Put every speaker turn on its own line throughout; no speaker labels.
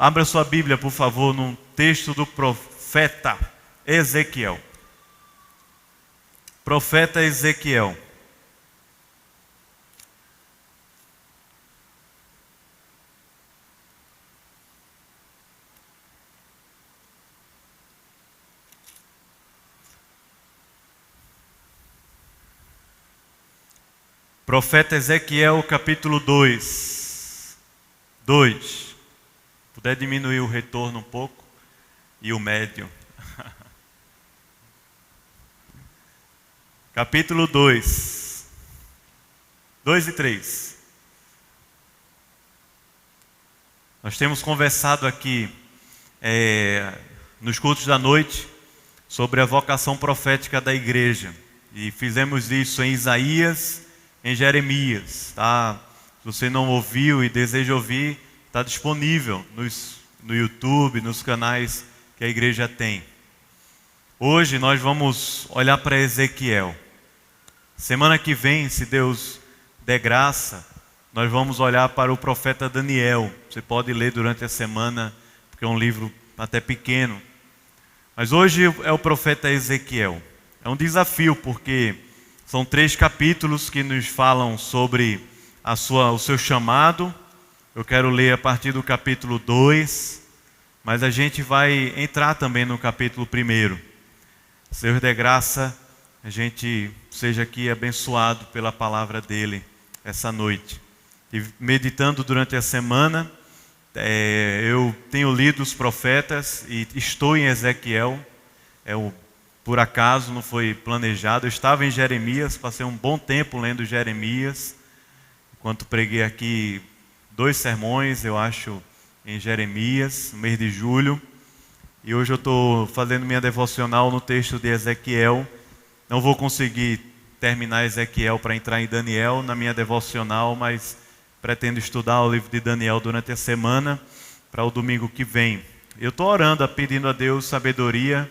Abra sua Bíblia, por favor, no texto do profeta Ezequiel. Profeta Ezequiel. Profeta Ezequiel, capítulo 2. Puder diminuir o retorno um pouco e o médio. Capítulo 2. 2 e 3. Nós temos conversado aqui nos cultos da noite sobre a vocação profética da igreja. E fizemos isso em Isaías, em Jeremias, tá? Se você não ouviu e deseja ouvir, está disponível no YouTube, nos canais que a igreja tem. Hoje nós vamos olhar para Ezequiel. Semana que vem, se Deus der graça, nós vamos olhar para o profeta Daniel. Você pode ler durante a semana, porque é um livro até pequeno. Mas hoje é o profeta Ezequiel. É um desafio, porque são 3 capítulos que nos falam sobre o seu chamado. Eu quero ler a partir do capítulo 2, mas a gente vai entrar também no capítulo 1. Se Deus der graça, a gente seja aqui abençoado pela palavra dele essa noite. E meditando durante a semana, eu tenho lido os profetas e estou em Ezequiel. Por acaso, não foi planejado. Eu estava em Jeremias, passei um bom tempo lendo Jeremias, enquanto preguei aqui 2 sermões, eu acho, em Jeremias, no mês de julho. E hoje eu estou fazendo minha devocional no texto de Ezequiel. Não vou conseguir terminar Ezequiel para entrar em Daniel na minha devocional, mas pretendo estudar o livro de Daniel durante a semana, para o domingo que vem. Eu estou orando, pedindo a Deus sabedoria,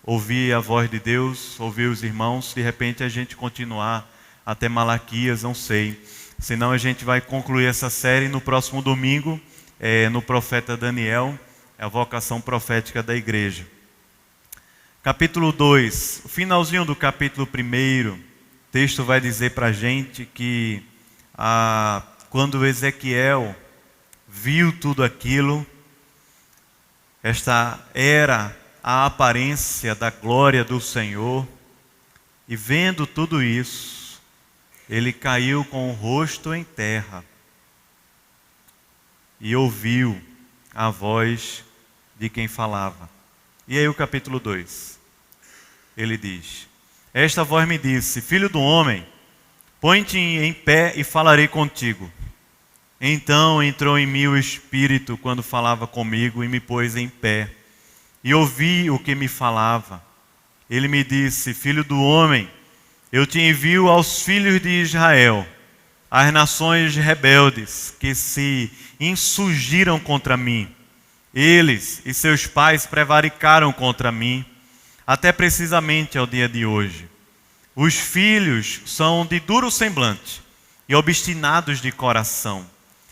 ouvir a voz de Deus, ouvir os irmãos, de repente a gente continuar até Malaquias, não sei. Senão a gente vai concluir essa série no próximo domingo, no profeta Daniel, a vocação profética da igreja. Capítulo 2, o finalzinho do capítulo 1, o texto vai dizer para a gente que quando Ezequiel viu tudo aquilo, esta era a aparência da glória do Senhor, e vendo tudo isso, ele caiu com o rosto em terra e ouviu a voz de quem falava. E aí o capítulo 2, ele diz: esta voz me disse, filho do homem, põe-te em pé e falarei contigo. Então entrou em mim o Espírito quando falava comigo e me pôs em pé. E ouvi o que me falava. Ele me disse, filho do homem, eu te envio aos filhos de Israel, às nações rebeldes que se insurgiram contra mim. Eles e seus pais prevaricaram contra mim, até precisamente ao dia de hoje. Os filhos são de duro semblante e obstinados de coração.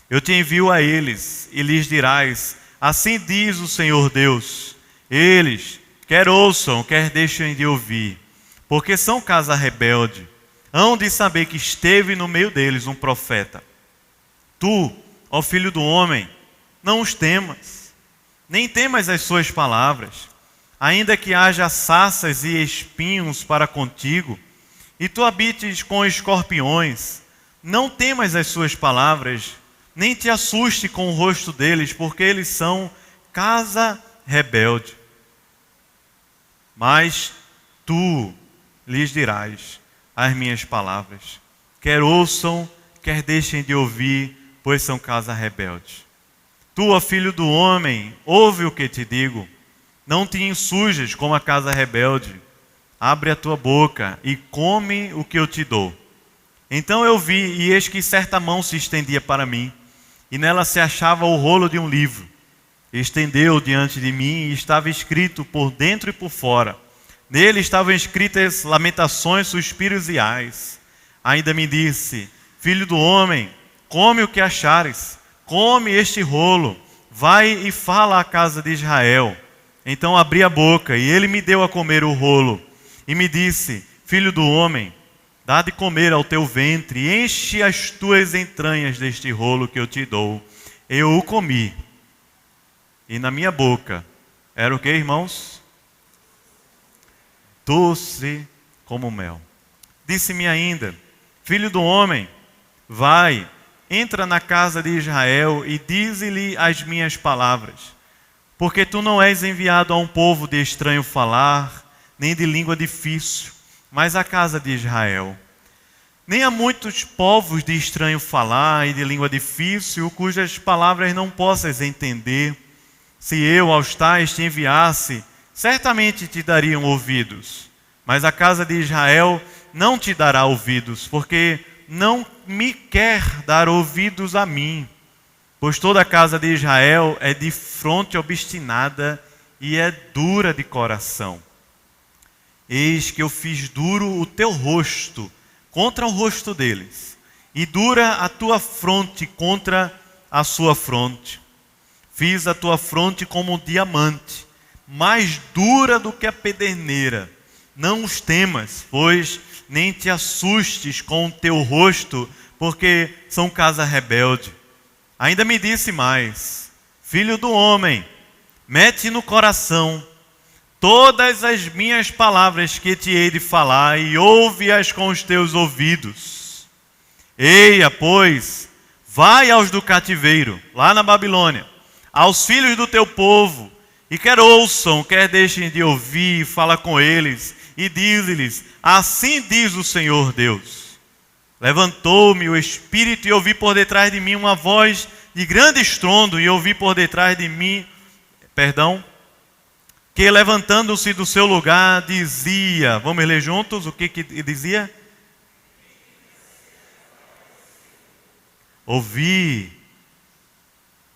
Eu te envio a eles e lhes dirás, assim diz o Senhor Deus. Eles, quer ouçam, quer deixem de ouvir, porque são casa rebelde. Hão de saber que esteve no meio deles um profeta. Tu, ó filho do homem, não os temas, nem temas as suas palavras, ainda que haja sarças e espinhos para contigo, e tu habites com escorpiões, não temas as suas palavras, nem te assuste com o rosto deles, porque eles são casa rebelde. Mas tu lhes dirás as minhas palavras, quer ouçam, quer deixem de ouvir, pois são casa rebelde. Tu, ó filho do homem, ouve o que te digo, não te insurjas como a casa rebelde, abre a tua boca e come o que eu te dou. Então eu vi, e eis que certa mão se estendia para mim, e nela se achava o rolo de um livro. Estendeu diante de mim e estava escrito por dentro e por fora. Nele estavam escritas lamentações, suspiros e ais. Ainda me disse, filho do homem, come o que achares, come este rolo, vai e fala à casa de Israel. Então abri a boca, e ele me deu a comer o rolo, e me disse: filho do homem, dá de comer ao teu ventre, e enche as tuas entranhas deste rolo que eu te dou. Eu o comi, e na minha boca era o que, irmãos? Doce como mel. Disse-me ainda: filho do homem, vai, entra na casa de Israel e dize-lhe as minhas palavras. Porque tu não és enviado a um povo de estranho falar, nem de língua difícil, mas à casa de Israel. Nem a muitos povos de estranho falar e de língua difícil, cujas palavras não possas entender. Se eu aos tais te enviasse, certamente te dariam ouvidos. Mas a casa de Israel não te dará ouvidos, porque não me quer dar ouvidos a mim. Pois toda a casa de Israel é de fronte obstinada e é dura de coração. Eis que eu fiz duro o teu rosto contra o rosto deles, e dura a tua fronte contra a sua fronte. Fiz a tua fronte como um diamante, mais dura do que a pederneira. Não os temas, pois nem te assustes com o teu rosto, porque são casa rebelde. Ainda me disse mais: filho do homem, mete no coração todas as minhas palavras que te hei de falar, e ouve-as com os teus ouvidos. Eia, pois, vai aos do cativeiro, lá na Babilônia, aos filhos do teu povo, e quer ouçam, quer deixem de ouvir, fala com eles, e diz-lhes: assim diz o Senhor Deus. Levantou-me o Espírito, e ouvi por detrás de mim uma voz de grande estrondo, e ouvi por detrás de mim, que levantando-se do seu lugar dizia, vamos ler juntos, o que dizia? Ouvi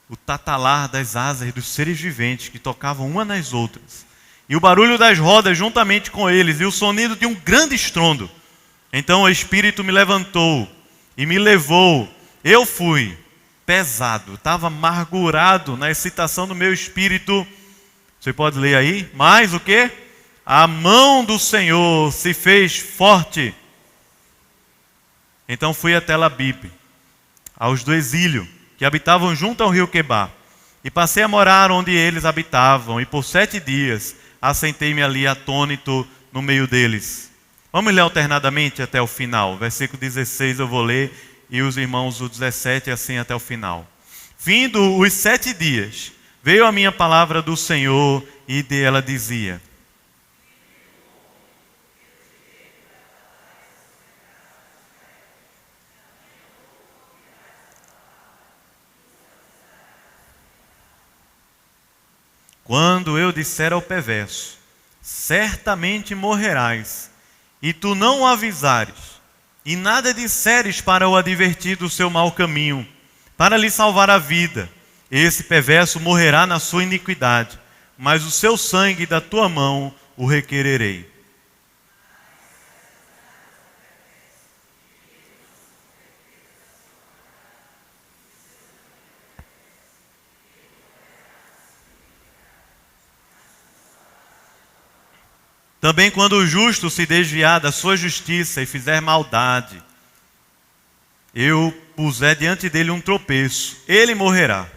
o tatalar das asas dos seres viventes que tocavam uma nas outras, e o barulho das rodas juntamente com eles, e o sonido de um grande estrondo. Então o Espírito me levantou e me levou. Eu fui pesado, estava amargurado na excitação do meu espírito. Você pode ler aí? Mas o quê? A mão do Senhor se fez forte. Então fui até Labib, aos do exílio, que habitavam junto ao rio Quebar, e passei a morar onde eles habitavam, e por 7 dias assentei-me ali atônito no meio deles. Vamos ler alternadamente até o final. Versículo 16 eu vou ler, e os irmãos o 17 assim até o final. Vindo os 7 dias, veio a minha palavra do Senhor, e ela dizia: quando eu disser ao perverso: certamente morrerás, e tu não o avisares, e nada disseres para o advertir do seu mau caminho, para lhe salvar a vida, esse perverso morrerá na sua iniquidade, mas o seu sangue da tua mão o requererei. Também quando o justo se desviar da sua justiça e fizer maldade, eu puser diante dele um tropeço, ele morrerá.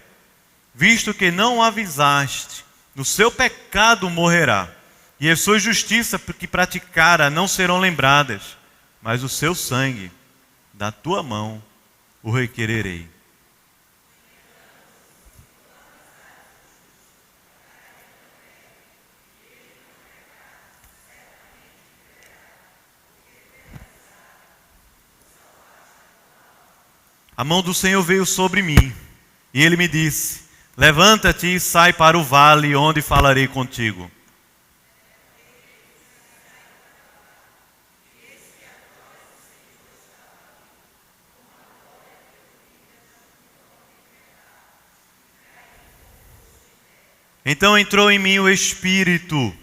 Visto que não o avisaste, no seu pecado morrerá, e as suas justiças que praticara não serão lembradas, mas o seu sangue da tua mão o requererei. A mão do Senhor veio sobre mim, e ele me disse: levanta-te e sai para o vale, onde falarei contigo. Então entrou em mim o Espírito,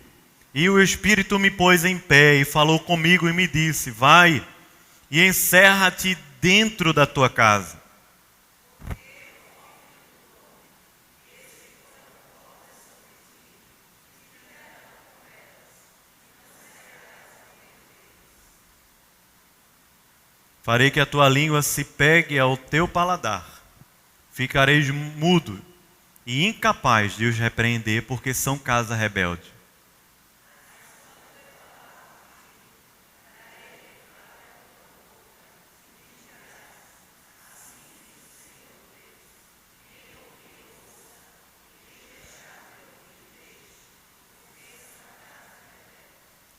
e o Espírito me pôs em pé, e falou comigo e me disse: vai e encerra-te dentro da tua casa. Farei que a tua língua se pegue ao teu paladar. Ficareis mudo e incapaz de os repreender, porque são casa rebelde.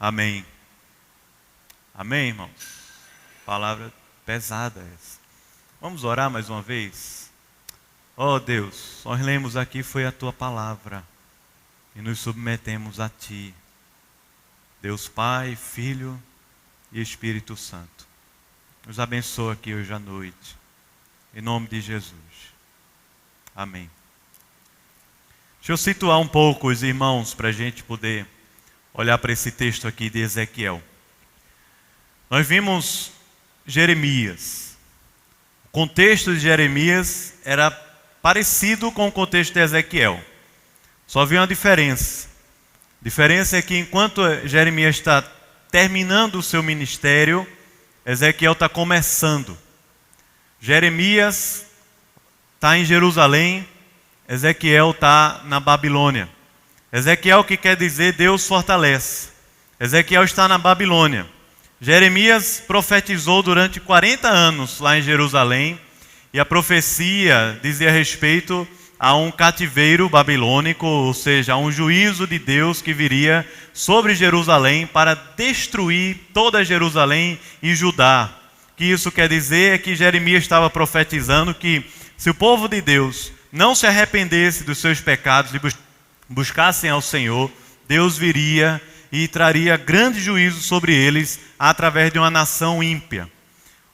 Amém. Amém, irmãos? Palavra pesada essa. Vamos orar mais uma vez? Oh Deus, nós lemos aqui foi a tua palavra e nos submetemos a ti. Deus Pai, Filho e Espírito Santo. Nos abençoa aqui hoje à noite. Em nome de Jesus. Amém. Deixa eu situar um pouco os irmãos para a gente poder olhar para esse texto aqui de Ezequiel. Nós vimos Jeremias. O contexto de Jeremias era parecido com o contexto de Ezequiel. Só havia uma diferença. A diferença é que enquanto Jeremias está terminando o seu ministério, Ezequiel está começando. Jeremias está em Jerusalém, Ezequiel está na Babilônia. Ezequiel, que quer dizer Deus fortalece. Ezequiel está na Babilônia. Jeremias profetizou durante 40 anos lá em Jerusalém, e a profecia dizia respeito a um cativeiro babilônico, ou seja, a um juízo de Deus que viria sobre Jerusalém para destruir toda Jerusalém e Judá. O que isso quer dizer é que Jeremias estava profetizando que se o povo de Deus não se arrependesse dos seus pecados e buscassem ao Senhor, Deus viria e traria grande juízo sobre eles através de uma nação ímpia.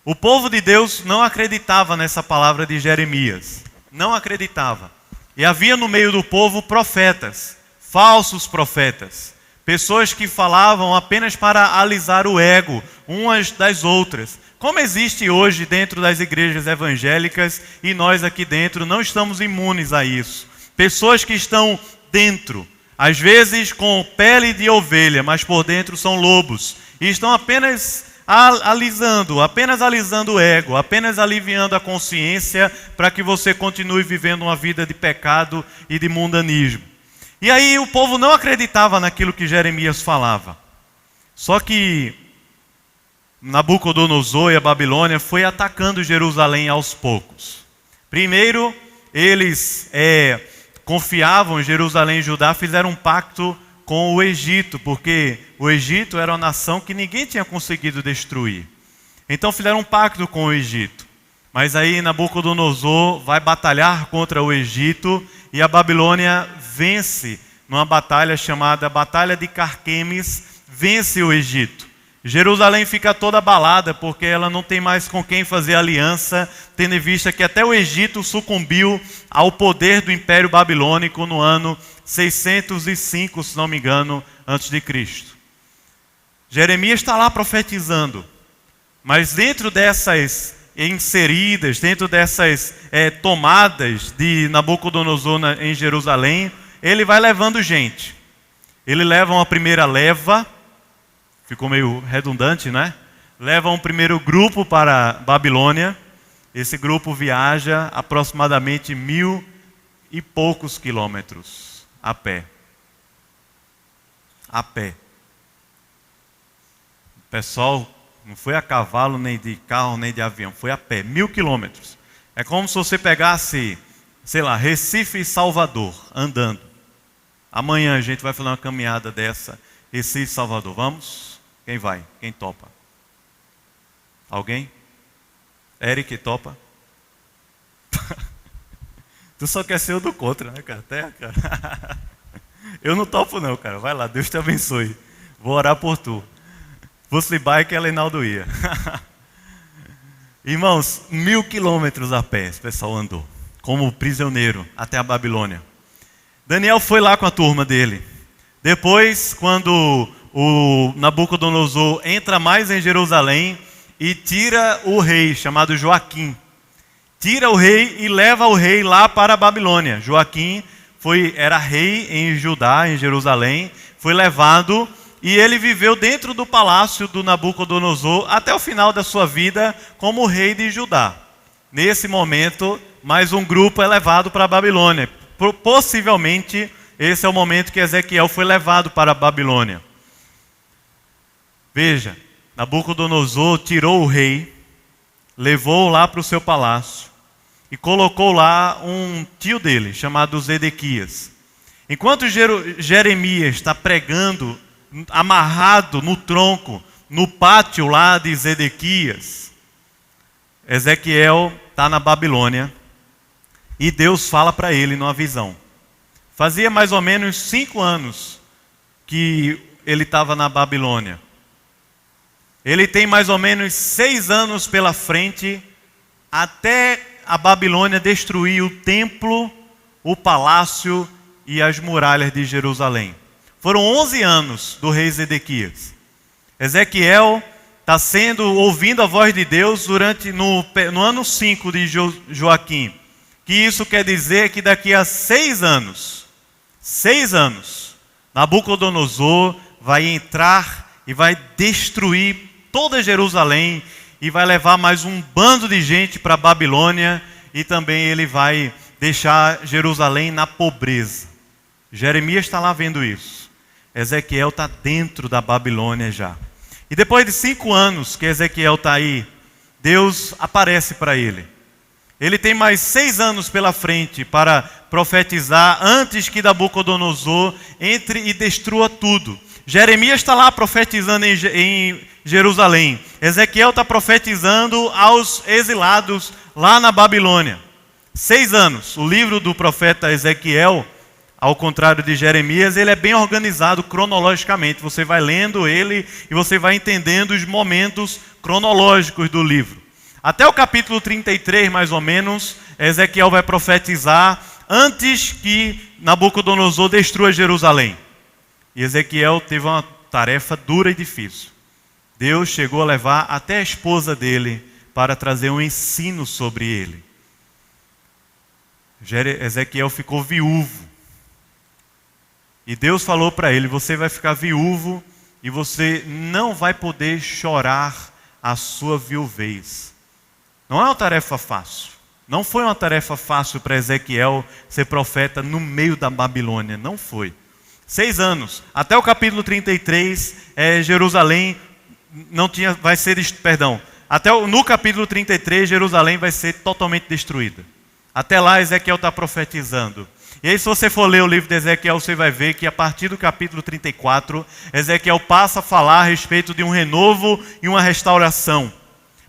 O povo de Deus não acreditava nessa palavra de Jeremias. Não acreditava. E havia no meio do povo profetas, falsos profetas. Pessoas que falavam apenas para alisar o ego umas das outras. Como existe hoje dentro das igrejas evangélicas, e nós aqui dentro não estamos imunes a isso. Pessoas que estão dentro, às vezes com pele de ovelha, mas por dentro são lobos, e estão apenas alisando o ego, apenas aliviando a consciência para que você continue vivendo uma vida de pecado e de mundanismo. E aí o povo não acreditava naquilo que Jeremias falava. Só que Nabucodonosor e a Babilônia foi atacando Jerusalém aos poucos. Primeiro, eles confiavam em Jerusalém e Judá, fizeram um pacto com o Egito, porque o Egito era uma nação que ninguém tinha conseguido destruir. Então fizeram um pacto com o Egito. Mas aí Nabucodonosor vai batalhar contra o Egito e a Babilônia vence numa batalha chamada Batalha de Carquemes, vence o Egito. Jerusalém fica toda abalada porque ela não tem mais com quem fazer aliança, tendo em vista que até o Egito sucumbiu ao poder do Império Babilônico no ano 605, se não me engano, antes de Cristo. Jeremias está lá profetizando, mas dentro dessas inseridas, dentro dessas tomadas de Nabucodonosor em Jerusalém, ele vai levando gente. Ele leva uma primeira leva. Ficou meio redundante, né? Leva um primeiro grupo para Babilônia. Esse grupo viaja aproximadamente 1.000 e poucos quilômetros a pé. A pé. O pessoal não foi a cavalo, nem de carro, nem de avião. Foi a pé, 1.000 quilômetros. É como se você pegasse, sei lá, Recife e Salvador, andando. Amanhã a gente vai fazer uma caminhada dessa, Recife e Salvador. Vamos? Quem vai? Quem topa? Alguém? Eric, topa? Tu só quer ser o do contra, né, cara? Até, cara. Eu não topo não, cara. Vai lá, Deus te abençoe. Vou orar por tu. Fosse bike, a Reinaldo ia. Irmãos, 1.000 quilômetros a pé esse pessoal andou, como prisioneiro, até a Babilônia. Daniel foi lá com a turma dele. Depois, quando o Nabucodonosor entra mais em Jerusalém e tira o rei, chamado Joaquim. Tira o rei e leva o rei lá para a Babilônia. Joaquim era rei em Judá, em Jerusalém, foi levado e ele viveu dentro do palácio do Nabucodonosor até o final da sua vida como rei de Judá. Nesse momento, mais um grupo é levado para a Babilônia. Possivelmente, esse é o momento que Ezequiel foi levado para a Babilônia. Veja, Nabucodonosor tirou o rei, levou-o lá para o seu palácio e colocou lá um tio dele, chamado Zedequias. Enquanto Jeremias está pregando, amarrado no tronco, no pátio lá de Zedequias, Ezequiel está na Babilônia e Deus fala para ele numa visão. Fazia mais ou menos 5 anos que ele estava na Babilônia. Ele tem mais ou menos 6 anos pela frente até a Babilônia destruir o templo, o palácio e as muralhas de Jerusalém. Foram 11 anos do rei Zedequias. Ezequiel está ouvindo a voz de Deus no ano 5 de Joaquim. Que isso quer dizer que daqui a 6 anos, Nabucodonosor vai entrar e vai destruir toda Jerusalém e vai levar mais um bando de gente para a Babilônia e também ele vai deixar Jerusalém na pobreza. Jeremias está lá vendo isso. Ezequiel está dentro da Babilônia já. E depois de 5 anos que Ezequiel está aí, Deus aparece para ele. Ele tem mais 6 anos pela frente para profetizar antes que Nabucodonosor entre e destrua tudo. Jeremias está lá profetizando em Jerusalém. Ezequiel está profetizando aos exilados lá na Babilônia. 6 anos. O livro do profeta Ezequiel, ao contrário de Jeremias, ele é bem organizado cronologicamente. Você vai lendo ele e você vai entendendo os momentos cronológicos do livro. Até o capítulo 33, mais ou menos, Ezequiel vai profetizar antes que Nabucodonosor destrua Jerusalém. E Ezequiel teve uma tarefa dura e difícil. Deus chegou a levar até a esposa dele para trazer um ensino sobre ele. Ezequiel ficou viúvo. E Deus falou para ele: você vai ficar viúvo e você não vai poder chorar a sua viuvez. Não é uma tarefa fácil. Não foi uma tarefa fácil para Ezequiel ser profeta no meio da Babilônia. Não foi. 6 anos. Até o capítulo 33, Jerusalém não tinha, vai ser, perdão. No capítulo 33, Jerusalém vai ser totalmente destruída. Até lá, Ezequiel está profetizando. E aí, se você for ler o livro de Ezequiel, você vai ver que a partir do capítulo 34, Ezequiel passa a falar a respeito de um renovo e uma restauração.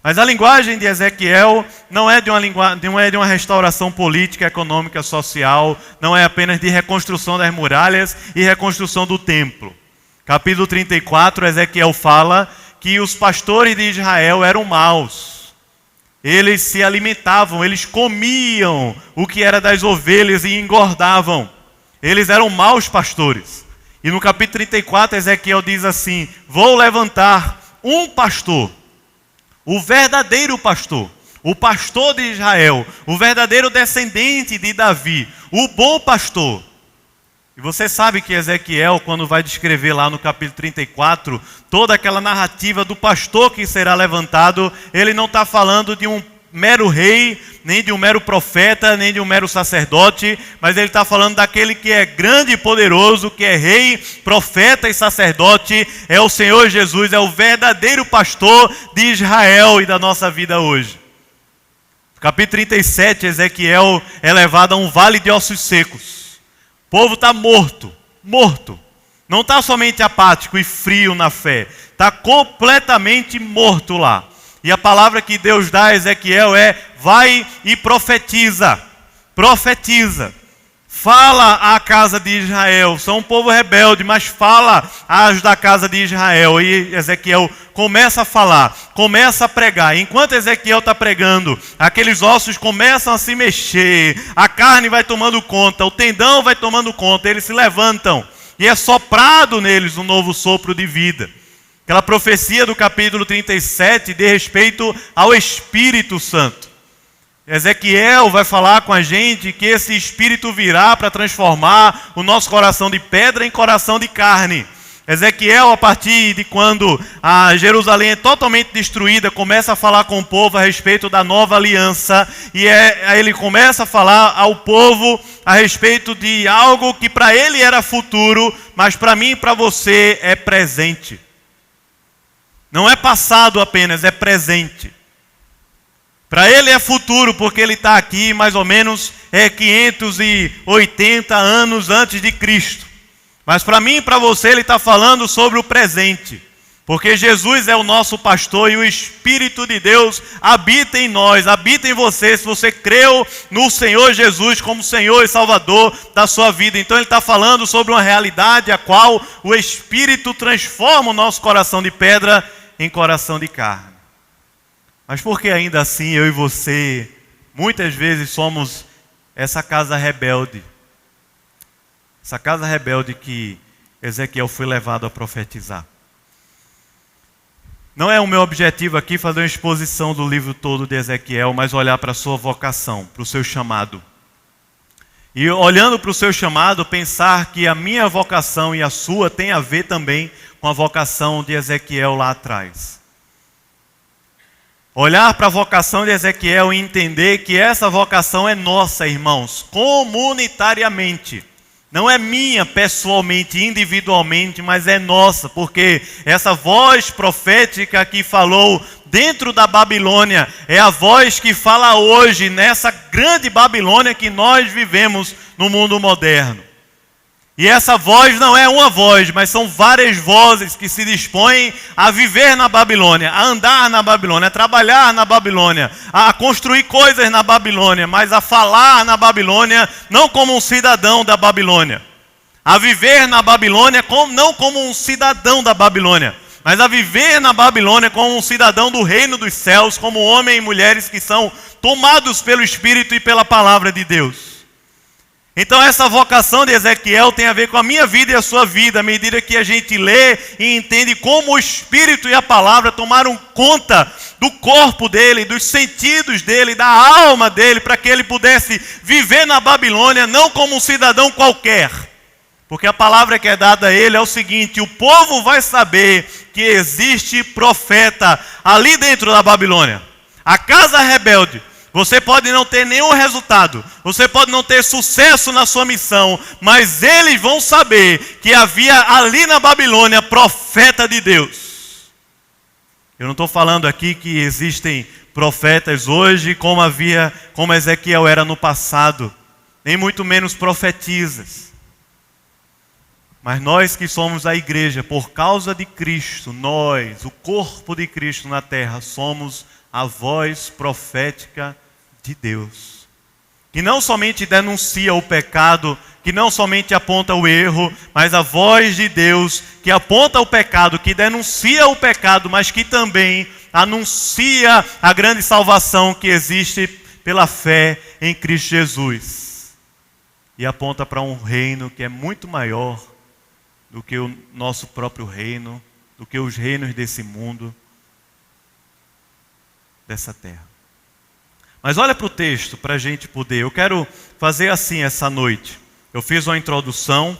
Mas a linguagem de Ezequiel não é de uma restauração política, econômica, social, não é apenas de reconstrução das muralhas e reconstrução do templo. Capítulo 34, Ezequiel fala que os pastores de Israel eram maus. Eles se alimentavam, eles comiam o que era das ovelhas e engordavam. Eles eram maus pastores. E no capítulo 34, Ezequiel diz assim: vou levantar um pastor, o verdadeiro pastor, o pastor de Israel, o verdadeiro descendente de Davi, o bom pastor. E você sabe que Ezequiel, quando vai descrever lá no capítulo 34, toda aquela narrativa do pastor que será levantado, ele não está falando de um mero rei, nem de um mero profeta, nem de um mero sacerdote, mas ele está falando daquele que é grande e poderoso, que é rei, profeta e sacerdote, é o Senhor Jesus, é o verdadeiro pastor de Israel e da nossa vida hoje. Capítulo 37, Ezequiel é levado a um vale de ossos secos. O povo está morto. Não está somente apático e frio na fé, está completamente morto lá. E a palavra que Deus dá a Ezequiel é: vai e profetiza. Profetiza. Fala à casa de Israel. São um povo rebelde, mas fala às da casa de Israel. E Ezequiel começa a falar, começa a pregar. Enquanto Ezequiel está pregando, aqueles ossos começam a se mexer. A carne vai tomando conta, o tendão vai tomando conta. Eles se levantam e é soprado neles um novo sopro de vida. Aquela profecia do capítulo 37 de respeito ao Espírito Santo. Ezequiel vai falar com a gente que esse Espírito virá para transformar o nosso coração de pedra em coração de carne. Ezequiel, a partir de quando a Jerusalém é totalmente destruída, começa a falar com o povo a respeito da nova aliança. E aí ele começa a falar ao povo a respeito de algo que para ele era futuro, mas para mim e para você é presente. Não é passado apenas, é presente. Para ele é futuro, porque ele está aqui mais ou menos 580 anos antes de Cristo. Mas para mim e para você ele está falando sobre o presente. Porque Jesus é o nosso pastor e o Espírito de Deus habita em nós, habita em você, se você creu no Senhor Jesus como Senhor e Salvador da sua vida. Então ele está falando sobre uma realidade a qual o Espírito transforma o nosso coração de pedra em coração de carne. Mas por que ainda assim eu e você muitas vezes somos essa casa rebelde? Essa casa rebelde que Ezequiel foi levado a profetizar. Não é o meu objetivo aqui fazer uma exposição do livro todo de Ezequiel, mas olhar para a sua vocação, para o seu chamado. E olhando para o seu chamado, pensar que a minha vocação e a sua tem a ver também com a vocação de Ezequiel lá atrás. Olhar para a vocação de Ezequiel e entender que essa vocação é nossa, irmãos, comunitariamente. Não é minha pessoalmente, individualmente, mas é nossa, porque essa voz profética que falou dentro da Babilônia é a voz que fala hoje nessa grande Babilônia que nós vivemos no mundo moderno. E essa voz não é uma voz, mas são várias vozes que se dispõem a viver na Babilônia, a andar na Babilônia, a trabalhar na Babilônia, a construir coisas na Babilônia, mas a falar na Babilônia não como um cidadão da Babilônia. A viver na Babilônia não como um cidadão da Babilônia, mas a viver na Babilônia como um cidadão do reino dos céus, como homens e mulheres que são tomados pelo Espírito e pela palavra de Deus. Então essa vocação de Ezequiel tem a ver com a minha vida e a sua vida, à medida que a gente lê e entende como o Espírito e a palavra tomaram conta do corpo dele, dos sentidos dele, da alma dele, para que ele pudesse viver na Babilônia, não como um cidadão qualquer. Porque a palavra que é dada a ele é o seguinte: o povo vai saber que existe profeta ali dentro da Babilônia. A casa rebelde. Você pode não ter nenhum resultado, você pode não ter sucesso na sua missão, mas eles vão saber que havia ali na Babilônia profeta de Deus. Eu não estou falando aqui que existem profetas hoje como Ezequiel era no passado, nem muito menos profetisas. Mas nós que somos a igreja, por causa de Cristo, nós, o corpo de Cristo na terra, somos a voz profética de Deus, que não somente denuncia o pecado, que não somente aponta o erro, mas a voz de Deus que aponta o pecado, que denuncia o pecado, mas que também anuncia a grande salvação que existe pela fé em Cristo Jesus. E aponta para um reino que é muito maior do que o nosso próprio reino, do que os reinos desse mundo, dessa terra. Mas olha para o texto, para a gente poder. Eu quero fazer assim essa noite. Eu fiz uma introdução.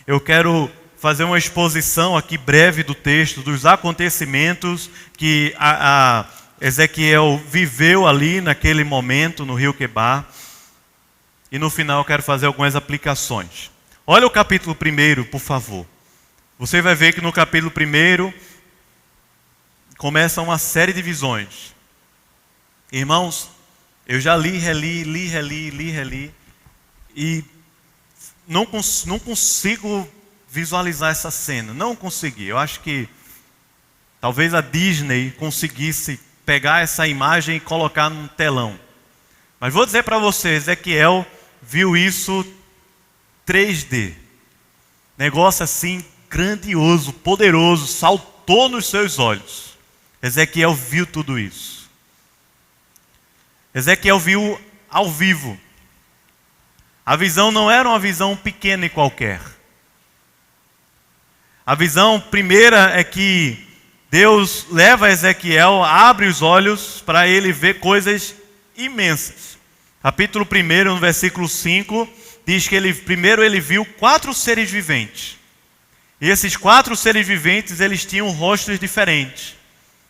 Eu quero fazer uma exposição aqui breve do texto, dos acontecimentos que Ezequiel viveu ali naquele momento no rio Quebar. E no final eu quero fazer algumas aplicações. Olha o capítulo 1, por favor. Você vai ver que no capítulo 1 começa uma série de visões. Irmãos, eu já li, reli, e não consigo visualizar essa cena, não consegui. Eu acho que talvez a Disney conseguisse pegar essa imagem e colocar num telão. Mas vou dizer para você, Ezequiel viu isso 3D. Negócio assim, grandioso, poderoso, saltou nos seus olhos. Ezequiel viu tudo isso. Ezequiel viu ao vivo. A visão não era uma visão pequena e qualquer. A visão primeira é que Deus leva Ezequiel, abre os olhos para ele ver coisas imensas. Capítulo 1, no versículo 5, diz que primeiro ele viu 4 seres viventes. E esses 4 seres viventes, eles tinham rostos diferentes.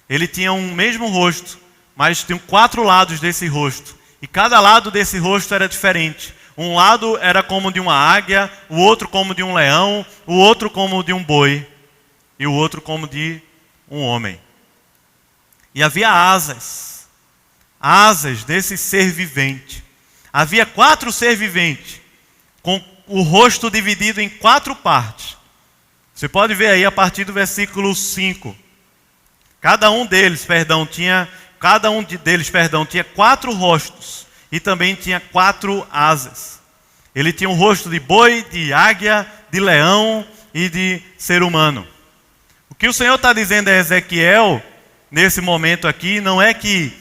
Ele tinha um mesmo rosto, mas tinham 4 lados desse rosto. E cada lado desse rosto era diferente. Um lado era como de uma águia, o outro como de um leão, o outro como de um boi e o outro como de um homem. E havia asas desse ser vivente. Havia 4 seres viventes, com o rosto dividido em 4 partes. Você pode ver aí a partir do versículo 5. Cada um deles, tinha 4 rostos e também tinha 4 asas. Ele tinha um rosto de boi, de águia, de leão e de ser humano. O que o Senhor está dizendo a Ezequiel, nesse momento aqui, não é que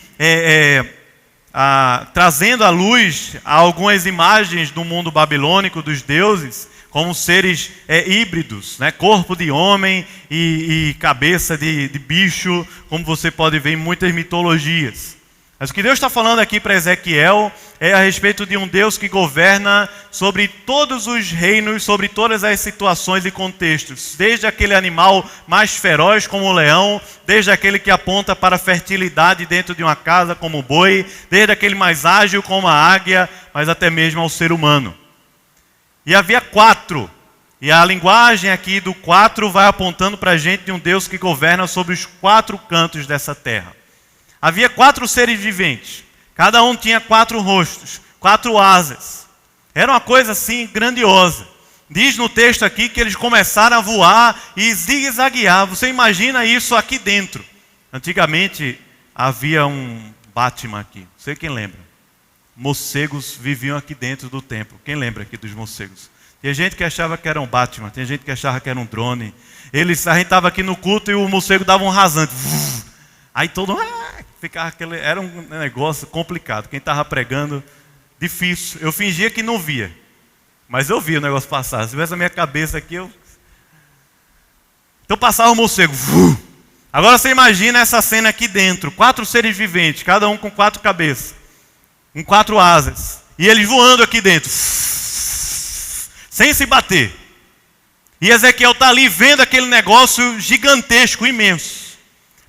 trazendo à luz algumas imagens do mundo babilônico, dos deuses, como seres híbridos, né? Corpo de homem e cabeça de bicho, como você pode ver em muitas mitologias. Mas o que Deus está falando aqui para Ezequiel é a respeito de um Deus que governa sobre todos os reinos, sobre todas as situações e contextos. Desde aquele animal mais feroz como o leão, desde aquele que aponta para a fertilidade dentro de uma casa como o boi, desde aquele mais ágil como a águia, mas até mesmo ao ser humano. E havia 4. E a linguagem aqui do 4 vai apontando para a gente de um Deus que governa sobre os 4 cantos dessa terra. Havia 4 seres viventes. Cada um tinha 4 rostos, 4 asas. Era uma coisa assim grandiosa. Diz no texto aqui que eles começaram a voar e zigue-zaguear. Você imagina isso aqui dentro. Antigamente havia um Batman aqui. Não sei quem lembra. Morcegos viviam aqui dentro do templo. Quem lembra aqui dos morcegos? Tinha gente que achava que era um Batman, tinha gente que achava que era um drone. A gente estava aqui no culto e o morcego dava um rasante. Aí todo ficava era um negócio complicado. Quem estava pregando, difícil. Eu fingia que não via, mas eu via o negócio passar. Se tivesse a minha cabeça aqui, então passava o morcego. Agora você imagina essa cena aqui dentro. 4 seres viventes, cada um com 4 cabeças, com 4 asas. E eles voando aqui dentro, sem se bater. E Ezequiel está ali vendo aquele negócio gigantesco, imenso.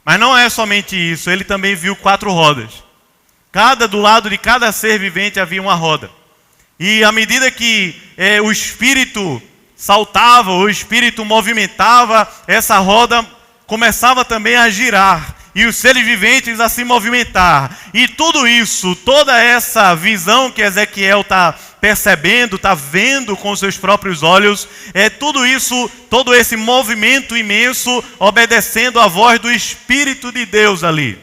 Mas não é somente isso, ele também viu 4 rodas. Do lado de cada ser vivente havia uma roda. E à medida que o espírito saltava, o espírito movimentava, essa roda começava também a girar. E os seres viventes a se movimentar. E tudo isso, toda essa visão que Ezequiel está percebendo, está vendo com seus próprios olhos, tudo isso, todo esse movimento imenso, obedecendo à voz do Espírito de Deus ali.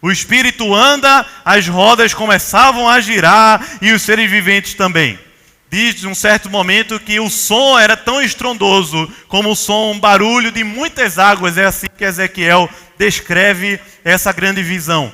O Espírito anda, as rodas começavam a girar e os seres viventes também. Diz um certo momento que o som era tão estrondoso como o som, um barulho de muitas águas. É assim que Ezequiel descreve essa grande visão.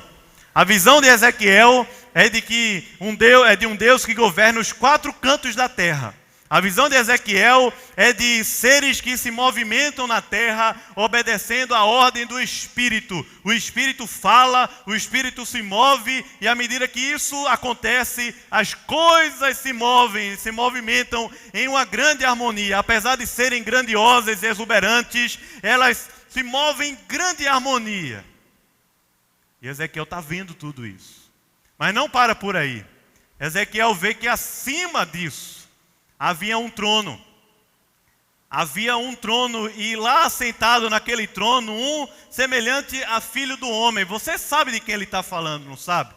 A visão de Ezequiel é de um Deus que governa os 4 cantos da terra. A visão de Ezequiel é de seres que se movimentam na terra, obedecendo à ordem do Espírito. O Espírito fala, o Espírito se move, e à medida que isso acontece, as coisas se movem, se movimentam em uma grande harmonia. Apesar de serem grandiosas e exuberantes, elas se movem em grande harmonia. E Ezequiel está vendo tudo isso. Mas não para por aí. Ezequiel vê que acima disso havia um trono. Havia um trono e lá sentado naquele trono, um semelhante a filho do homem. Você sabe de quem ele está falando, não sabe?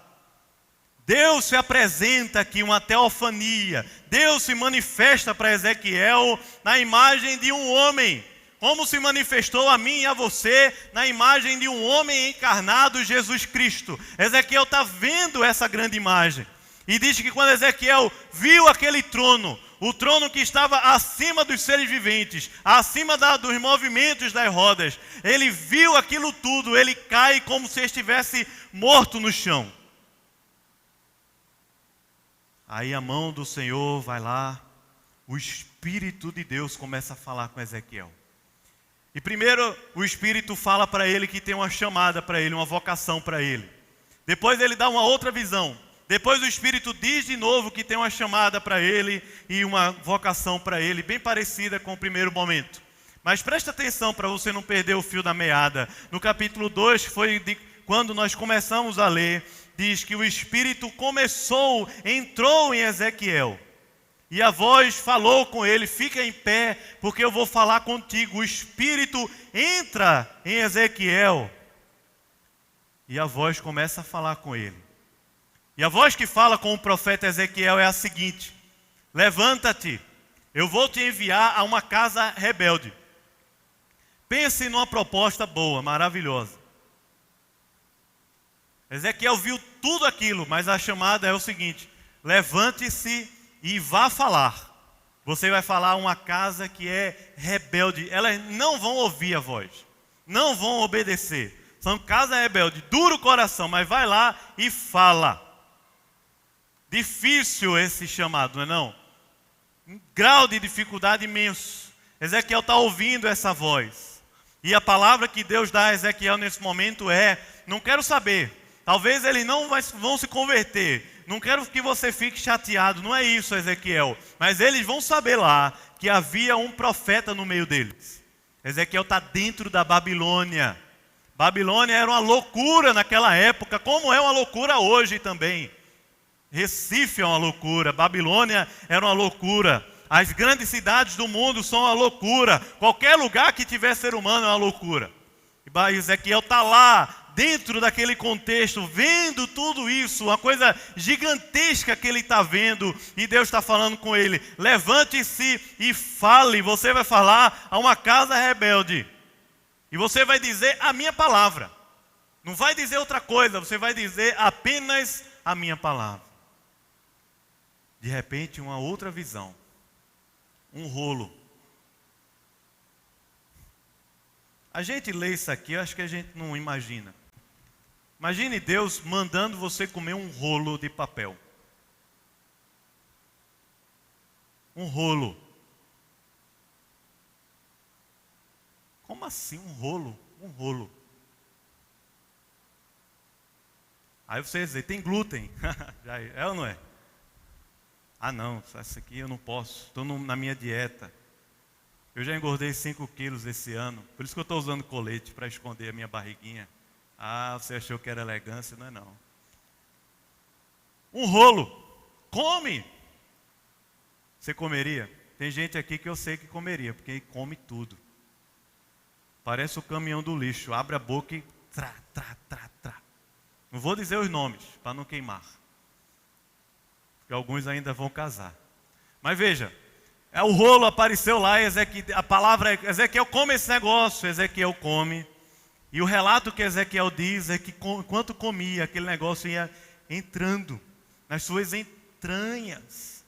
Deus se apresenta aqui, uma teofania. Deus se manifesta para Ezequiel na imagem de um homem. Como se manifestou a mim e a você na imagem de um homem encarnado, Jesus Cristo. Ezequiel está vendo essa grande imagem. E diz que quando Ezequiel viu aquele trono, o trono que estava acima dos seres viventes, acima dos movimentos das rodas, ele viu aquilo tudo, ele cai como se estivesse morto no chão. Aí a mão do Senhor vai lá, o Espírito de Deus começa a falar com Ezequiel. E primeiro o Espírito fala para ele que tem uma chamada para ele, uma vocação para ele. Depois ele dá uma outra visão. Depois o Espírito diz de novo que tem uma chamada para ele e uma vocação para ele, bem parecida com o primeiro momento. Mas presta atenção para você não perder o fio da meada. No capítulo 2, quando nós começamos a ler, diz que o Espírito entrou em Ezequiel. E a voz falou com ele: fica em pé, porque eu vou falar contigo. O Espírito entra em Ezequiel. E a voz começa a falar com ele. E a voz que fala com o profeta Ezequiel é a seguinte: levanta-te, eu vou te enviar a uma casa rebelde. Pense numa proposta boa, maravilhosa. Ezequiel viu tudo aquilo, mas a chamada é o seguinte: levante-se e vá falar. Você vai falar a uma casa que é rebelde. Elas não vão ouvir a voz, não vão obedecer. São casa rebelde, duro coração, mas vai lá e fala. Difícil esse chamado, não é não? Um grau de dificuldade imenso. Ezequiel está ouvindo essa voz. E a palavra que Deus dá a Ezequiel nesse momento é: não quero saber. Talvez eles não vão se converter. Não quero que você fique chateado. Não é isso, Ezequiel. Mas eles vão saber lá que havia um profeta no meio deles. Ezequiel está dentro da Babilônia. Babilônia era uma loucura naquela época, como é uma loucura hoje também. Recife é uma loucura, Babilônia era uma loucura. As grandes cidades do mundo são uma loucura. Qualquer lugar que tiver ser humano é uma loucura. E Ezequiel está lá, dentro daquele contexto, vendo tudo isso, uma coisa gigantesca que ele está vendo. E Deus está falando com ele: levante-se e fale. Você vai falar a uma casa rebelde. E você vai dizer a minha palavra. Não vai dizer outra coisa, você vai dizer apenas a minha palavra. De repente, uma outra visão. Um rolo. A gente lê isso aqui, eu acho que a gente não imagina. Imagine Deus mandando você comer um rolo de papel. Um rolo. Como assim um rolo? Um rolo. Aí você diz: tem glúten. É ou não é? Ah não, essa aqui eu não posso, estou na minha dieta. Eu já engordei 5 quilos esse ano, por isso que eu estou usando colete, para esconder a minha barriguinha. Ah, você achou que era elegância? Não é não. Um rolo, come. Você comeria? Tem gente aqui que eu sei que comeria, porque come tudo. Parece o caminhão do lixo, abre a boca e trá, trá, trá, trá. Não vou dizer os nomes, para não queimar. Que alguns ainda vão casar. Mas veja, o rolo apareceu lá, a palavra é: Ezequiel come esse negócio. Ezequiel come. E o relato que Ezequiel diz é que enquanto comia, aquele negócio ia entrando nas suas entranhas.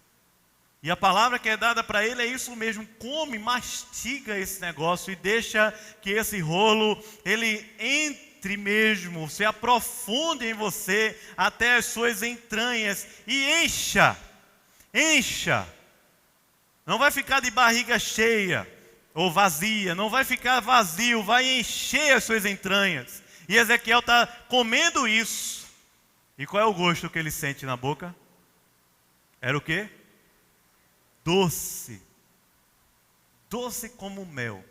E a palavra que é dada para ele é isso mesmo: come, mastiga esse negócio e deixa que esse rolo, ele entre mesmo, se aprofunde em você até as suas entranhas e encha. Não vai ficar de barriga cheia ou vazia, não vai ficar vazio, vai encher as suas entranhas. E Ezequiel está comendo isso. E qual é o gosto que ele sente na boca? Era o quê? Doce. Doce como mel.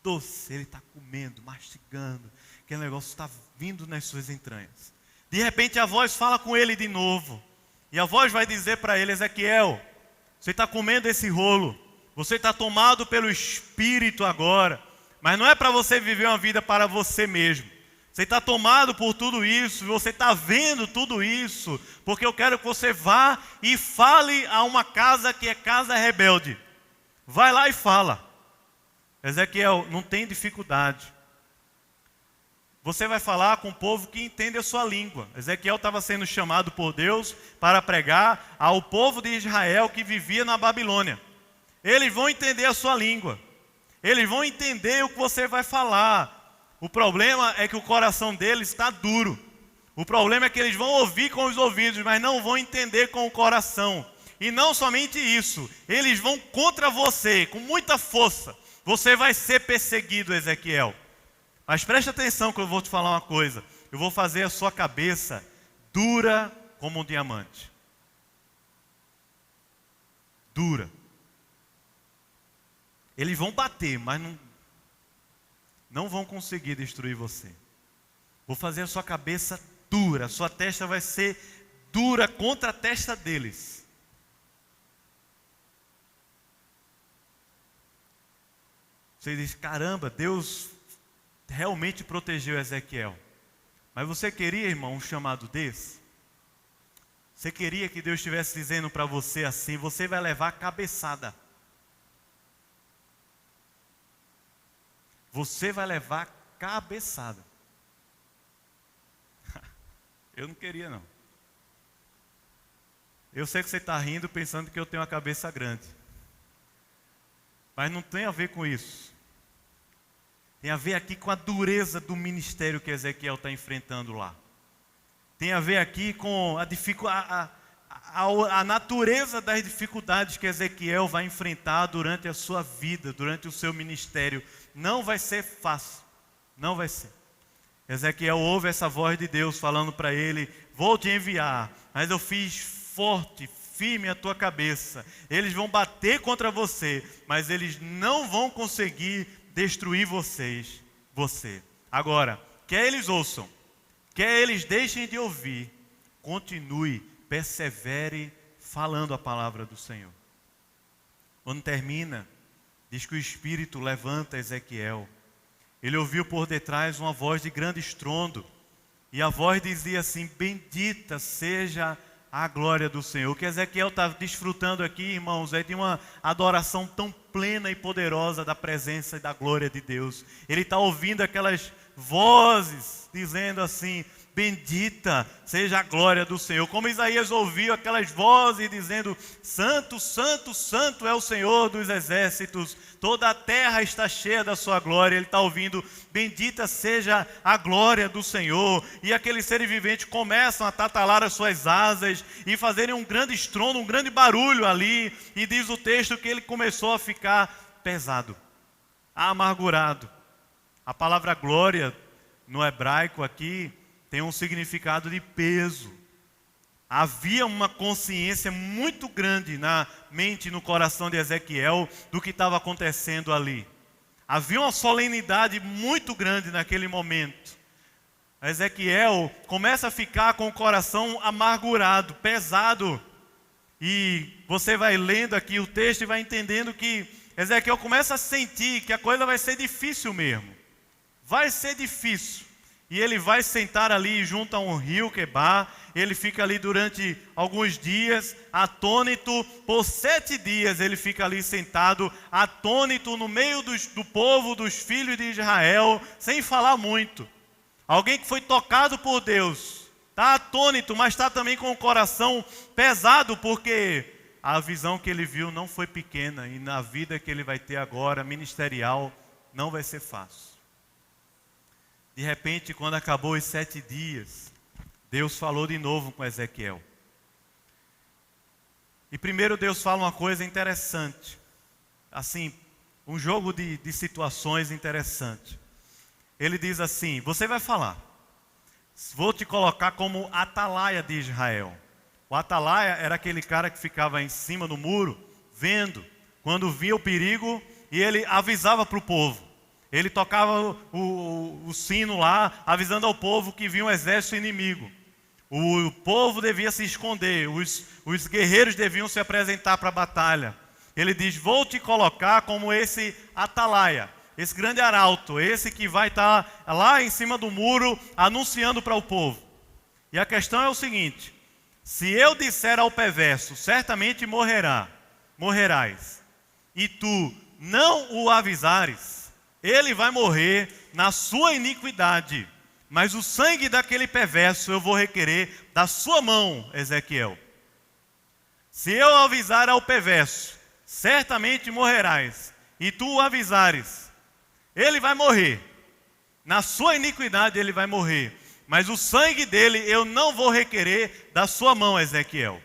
Doce, ele está comendo, mastigando, aquele negócio está vindo nas suas entranhas. De repente a voz fala com ele de novo, e a voz vai dizer para ele: Ezequiel, você está comendo esse rolo, você está tomado pelo Espírito agora, mas não é para você viver uma vida para você mesmo. Você está tomado por tudo isso, você está vendo tudo isso, porque eu quero que você vá e fale a uma casa que é casa rebelde. Vai lá e fala. Ezequiel, não tem dificuldade. Você vai falar com o povo que entende a sua língua. Ezequiel estava sendo chamado por Deus para pregar ao povo de Israel que vivia na Babilônia. Eles vão entender a sua língua. Eles vão entender o que você vai falar. O problema é que o coração deles está duro. O problema é que eles vão ouvir com os ouvidos, mas não vão entender com o coração. E não somente isso, eles vão contra você com muita força. Você vai ser perseguido, Ezequiel. Mas preste atenção que eu vou te falar uma coisa. Eu vou fazer a sua cabeça dura como um diamante. Dura. Eles vão bater, mas não vão conseguir destruir você. Vou fazer a sua cabeça dura, a sua testa vai ser dura contra a testa deles. Você diz, caramba, Deus realmente protegeu Ezequiel. Mas você queria, irmão, um chamado desse? Você queria que Deus estivesse dizendo para você assim, você vai levar cabeçada. Você vai levar cabeçada. Eu não queria, não. Eu sei que você está rindo pensando que eu tenho uma cabeça grande. Mas não tem a ver com isso. Tem a ver aqui com a dureza do ministério que Ezequiel está enfrentando lá. Tem a ver aqui com a natureza das dificuldades que Ezequiel vai enfrentar durante a sua vida, durante o seu ministério. Não vai ser fácil. Não vai ser. Ezequiel ouve essa voz de Deus falando para ele, vou te enviar, mas eu fiz forte, firme a tua cabeça. Eles vão bater contra você, mas eles não vão conseguir destruir você. Agora, quer eles ouçam, quer eles deixem de ouvir, continue, persevere falando a palavra do Senhor. Quando termina, diz que o Espírito levanta Ezequiel. Ele ouviu por detrás uma voz de grande estrondo, e a voz dizia assim, bendita seja a glória do Senhor. O que Ezequiel está desfrutando aqui, irmãos, é de uma adoração tão plena e poderosa da presença e da glória de Deus. Ele está ouvindo aquelas vozes dizendo assim, bendita seja a glória do Senhor. Como Isaías ouviu aquelas vozes dizendo, santo, santo, santo é o Senhor dos exércitos, toda a terra está cheia da sua glória. Ele está ouvindo, bendita seja a glória do Senhor. E aqueles seres viventes começam a tatalar as suas asas e fazerem um grande estrondo, um grande barulho ali. E diz o texto que ele começou a ficar pesado, amargurado. A palavra glória no hebraico aqui tem um significado de peso. Havia uma consciência muito grande na mente e no coração de Ezequiel do que estava acontecendo ali. Havia uma solenidade muito grande naquele momento. Ezequiel começa a ficar com o coração amargurado, pesado. E você vai lendo aqui o texto e vai entendendo que Ezequiel começa a sentir que a coisa vai ser difícil mesmo. Vai ser difícil. E ele vai sentar ali junto a um rio Quebar. Ele fica ali durante alguns dias, atônito. Por 7 dias ele fica ali sentado, atônito no meio do povo, dos filhos de Israel, sem falar muito. Alguém que foi tocado por Deus, está atônito, mas está também com o coração pesado, porque a visão que ele viu não foi pequena. E na vida que ele vai ter agora, ministerial, não vai ser fácil. De repente, quando acabou os 7 dias, Deus falou de novo com Ezequiel. E primeiro Deus fala uma coisa interessante. Assim, um jogo de situações interessante. Ele diz assim, você vai falar, vou te colocar como atalaia de Israel. O atalaia era aquele cara que ficava em cima do muro, vendo, quando via o perigo, e ele avisava para o povo. Ele tocava o sino lá, avisando ao povo que vinha um exército inimigo. O povo devia se esconder, os guerreiros deviam se apresentar para a batalha. Ele diz, vou te colocar como esse atalaia, esse grande arauto, esse que vai estar lá em cima do muro, anunciando para o povo. E a questão é o seguinte, se eu disser ao perverso, certamente morrerás, e tu não o avisares, ele vai morrer na sua iniquidade, mas o sangue daquele perverso eu vou requerer da sua mão, Ezequiel. Se eu avisar ao perverso, certamente morrerás, e tu o avisares, ele vai morrer. Na sua iniquidade ele vai morrer, mas o sangue dele eu não vou requerer da sua mão, Ezequiel.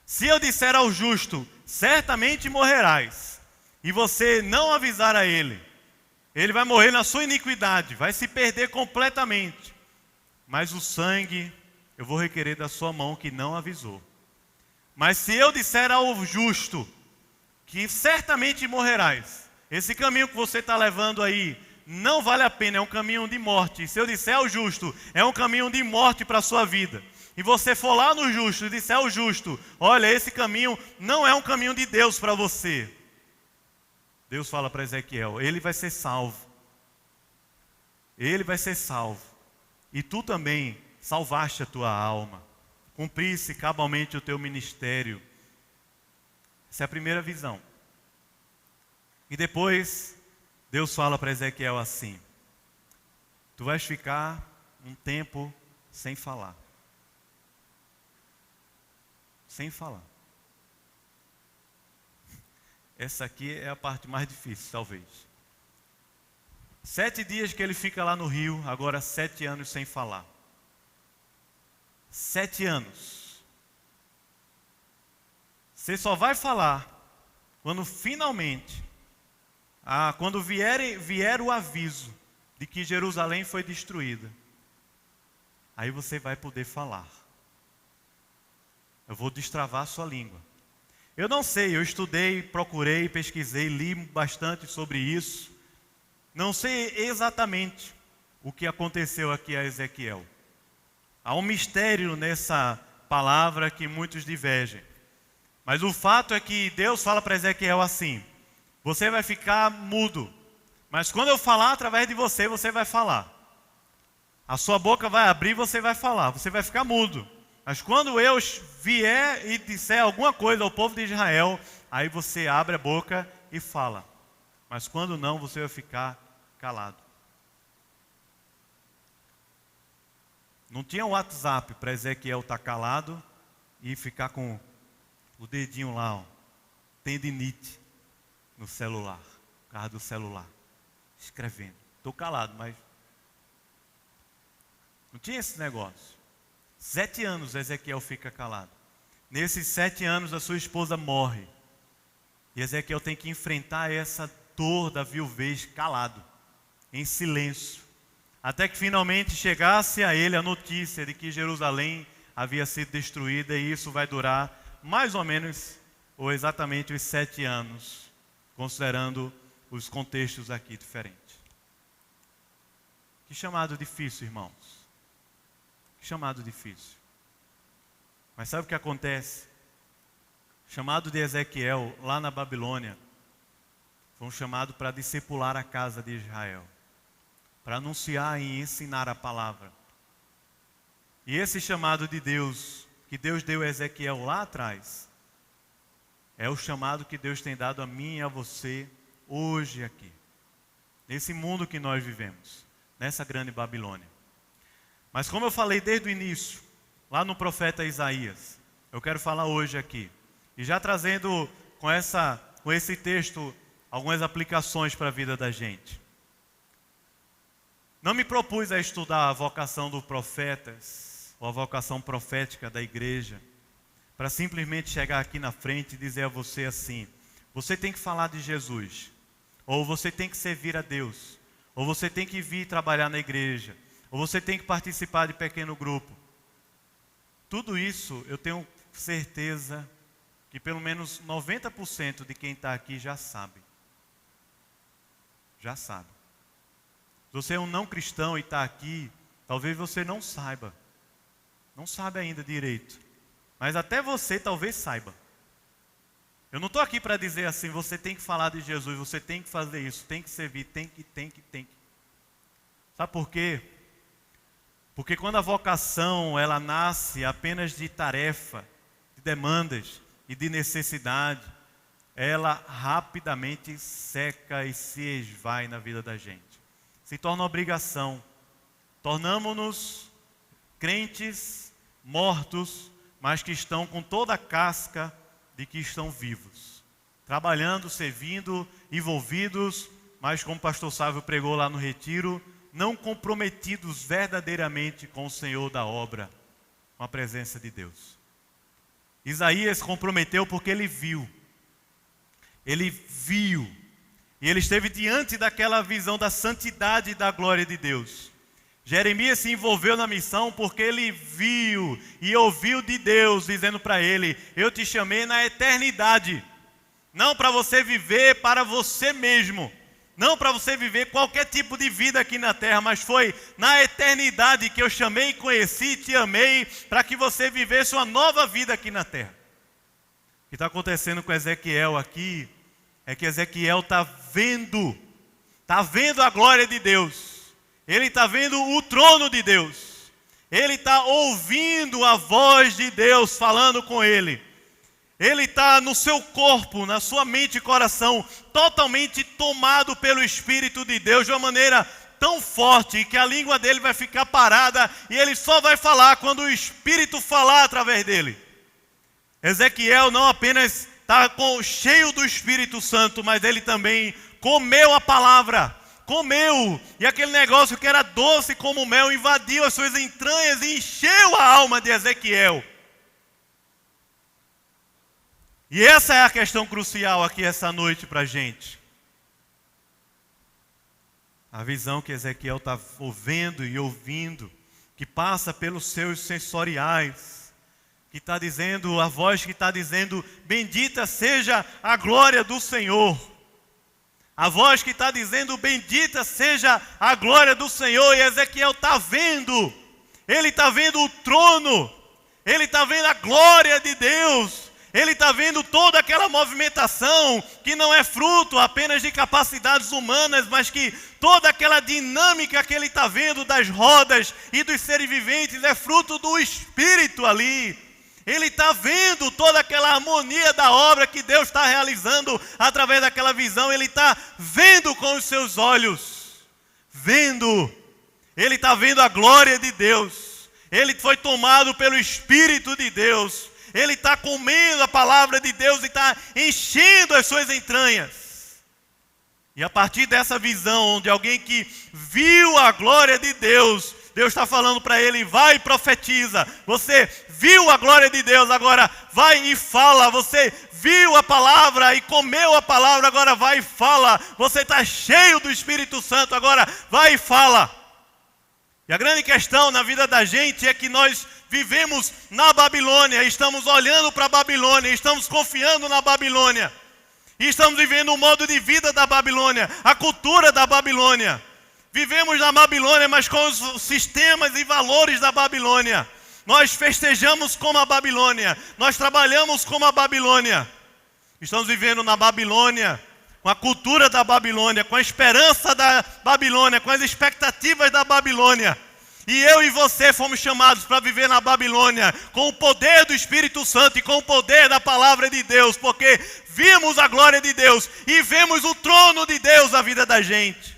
Se eu disser ao justo, certamente morrerás, e você não avisar a ele, ele vai morrer na sua iniquidade, vai se perder completamente. Mas o sangue eu vou requerer da sua mão que não avisou. Mas se eu disser ao justo que certamente morrerás, esse caminho que você está levando aí não vale a pena, é um caminho de morte. Se eu disser ao justo, é um caminho de morte para a sua vida, e você for lá no justo e disser ao justo, olha, esse caminho não é um caminho de Deus para você, Deus fala para Ezequiel, ele vai ser salvo. Ele vai ser salvo. E tu também salvaste a tua alma. Cumprisse cabalmente o teu ministério. Essa é a primeira visão. E depois, Deus fala para Ezequiel assim: tu vais ficar um tempo sem falar. Sem falar. Essa aqui é a parte mais difícil, talvez. 7 dias que ele fica lá no rio, agora 7 anos sem falar. 7 anos. Você só vai falar quando finalmente, quando vier o aviso de que Jerusalém foi destruída. Aí você vai poder falar. Eu vou destravar a sua língua. Eu não sei, eu estudei, procurei, pesquisei, li bastante sobre isso. Não sei exatamente o que aconteceu aqui a Ezequiel. Há um mistério nessa palavra que muitos divergem. Mas o fato é que Deus fala para Ezequiel assim: você vai ficar mudo, mas quando eu falar através de você, você vai falar. A sua boca vai abrir, você vai falar, você vai ficar mudo. Mas quando eu vier e disser alguma coisa ao povo de Israel, aí você abre a boca e fala. Mas quando não, você vai ficar calado. Não tinha WhatsApp para Ezequiel estar calado e ficar com o dedinho lá, ó, tendinite no celular, por causa do celular, escrevendo. Estou calado, mas não tinha esse negócio. 7 anos Ezequiel fica calado. Nesses 7 anos a sua esposa morre. E Ezequiel tem que enfrentar essa dor da viuvez calado, em silêncio, até que finalmente chegasse a ele a notícia de que Jerusalém havia sido destruída, e isso vai durar mais ou menos, ou exatamente os 7 anos, considerando os contextos aqui diferentes. Que chamado difícil, irmãos. Que chamado difícil. Mas sabe o que acontece? O chamado de Ezequiel lá na Babilônia foi um chamado para discipular a casa de Israel, para anunciar e ensinar a palavra. E esse chamado de Deus, que Deus deu a Ezequiel lá atrás, é o chamado que Deus tem dado a mim e a você hoje aqui, nesse mundo que nós vivemos, nessa grande Babilônia. Mas como eu falei desde o início, lá no profeta Isaías, eu quero falar hoje aqui, e já trazendo com esse texto algumas aplicações para a vida da gente. Não me propus a estudar a vocação dos profetas, ou a vocação profética da igreja, para simplesmente chegar aqui na frente e dizer a você assim: você tem que falar de Jesus, ou você tem que servir a Deus, ou você tem que vir trabalhar na igreja, ou você tem que participar de pequeno grupo. Tudo isso eu tenho certeza que pelo menos 90% de quem está aqui já sabe. Já sabe. Se você é um não cristão e está aqui, talvez você não saiba. Não sabe ainda direito. Mas até você talvez saiba. Eu não estou aqui para dizer assim: você tem que falar de Jesus, você tem que fazer isso, tem que servir, tem que. Sabe por quê? Porque quando a vocação ela nasce apenas de tarefa, de demandas e de necessidade, ela rapidamente seca e se esvai na vida da gente. Se torna obrigação. Tornamo-nos crentes mortos, mas que estão com toda a casca de que estão vivos. Trabalhando, servindo, envolvidos, mas como o pastor Sávio pregou lá no retiro, não comprometidos verdadeiramente com o Senhor da obra, com a presença de Deus. Isaías comprometeu porque ele viu. Ele viu. E ele esteve diante daquela visão da santidade e da glória de Deus. Jeremias se envolveu na missão porque ele viu e ouviu de Deus dizendo para ele: eu te chamei na eternidade. Não para você viver para você mesmo. Não para você viver qualquer tipo de vida aqui na terra, mas foi na eternidade que eu chamei, conheci, te amei, para que você vivesse uma nova vida aqui na terra. O que está acontecendo com Ezequiel aqui é que Ezequiel está vendo a glória de Deus. Ele está vendo o trono de Deus. Ele está ouvindo a voz de Deus falando com ele. Ele está no seu corpo, na sua mente e coração, totalmente tomado pelo Espírito de Deus, de uma maneira tão forte que a língua dele vai ficar parada e ele só vai falar quando o Espírito falar através dele. Ezequiel não apenas está cheio do Espírito Santo, mas ele também comeu a palavra, comeu, e aquele negócio que era doce como mel invadiu as suas entranhas e encheu a alma de Ezequiel. E essa é a questão crucial aqui essa noite para a gente. A visão que Ezequiel está vendo e ouvindo, que passa pelos seus sensoriais, que está dizendo, a voz que está dizendo, bendita seja a glória do Senhor. A voz que está dizendo, bendita seja a glória do Senhor. E Ezequiel está vendo, ele está vendo o trono, ele está vendo a glória de Deus. Ele está vendo toda aquela movimentação que não é fruto apenas de capacidades humanas, mas que toda aquela dinâmica que ele está vendo das rodas e dos seres viventes é fruto do Espírito ali. Ele está vendo toda aquela harmonia da obra que Deus está realizando através daquela visão. Ele está vendo com os seus olhos. Vendo. Ele está vendo a glória de Deus. Ele foi tomado pelo Espírito de Deus. Ele está comendo a palavra de Deus e está enchendo as suas entranhas. E a partir dessa visão, de alguém que viu a glória de Deus, Deus está falando para ele, vai e profetiza. Você viu a glória de Deus, agora vai e fala. Você viu a palavra e comeu a palavra, agora vai e fala. Você está cheio do Espírito Santo, agora vai e fala. E a grande questão na vida da gente é que nós vivemos na Babilônia, estamos olhando para a Babilônia, estamos confiando na Babilônia. E estamos vivendo o modo de vida da Babilônia, a cultura da Babilônia. Vivemos na Babilônia, mas com os sistemas e valores da Babilônia. Nós festejamos como a Babilônia, nós trabalhamos como a Babilônia. Estamos vivendo na Babilônia, com a cultura da Babilônia, com a esperança da Babilônia, com as expectativas da Babilônia. E eu e você fomos chamados para viver na Babilônia, com o poder do Espírito Santo e com o poder da palavra de Deus, porque vimos a glória de Deus e vemos o trono de Deus na vida da gente.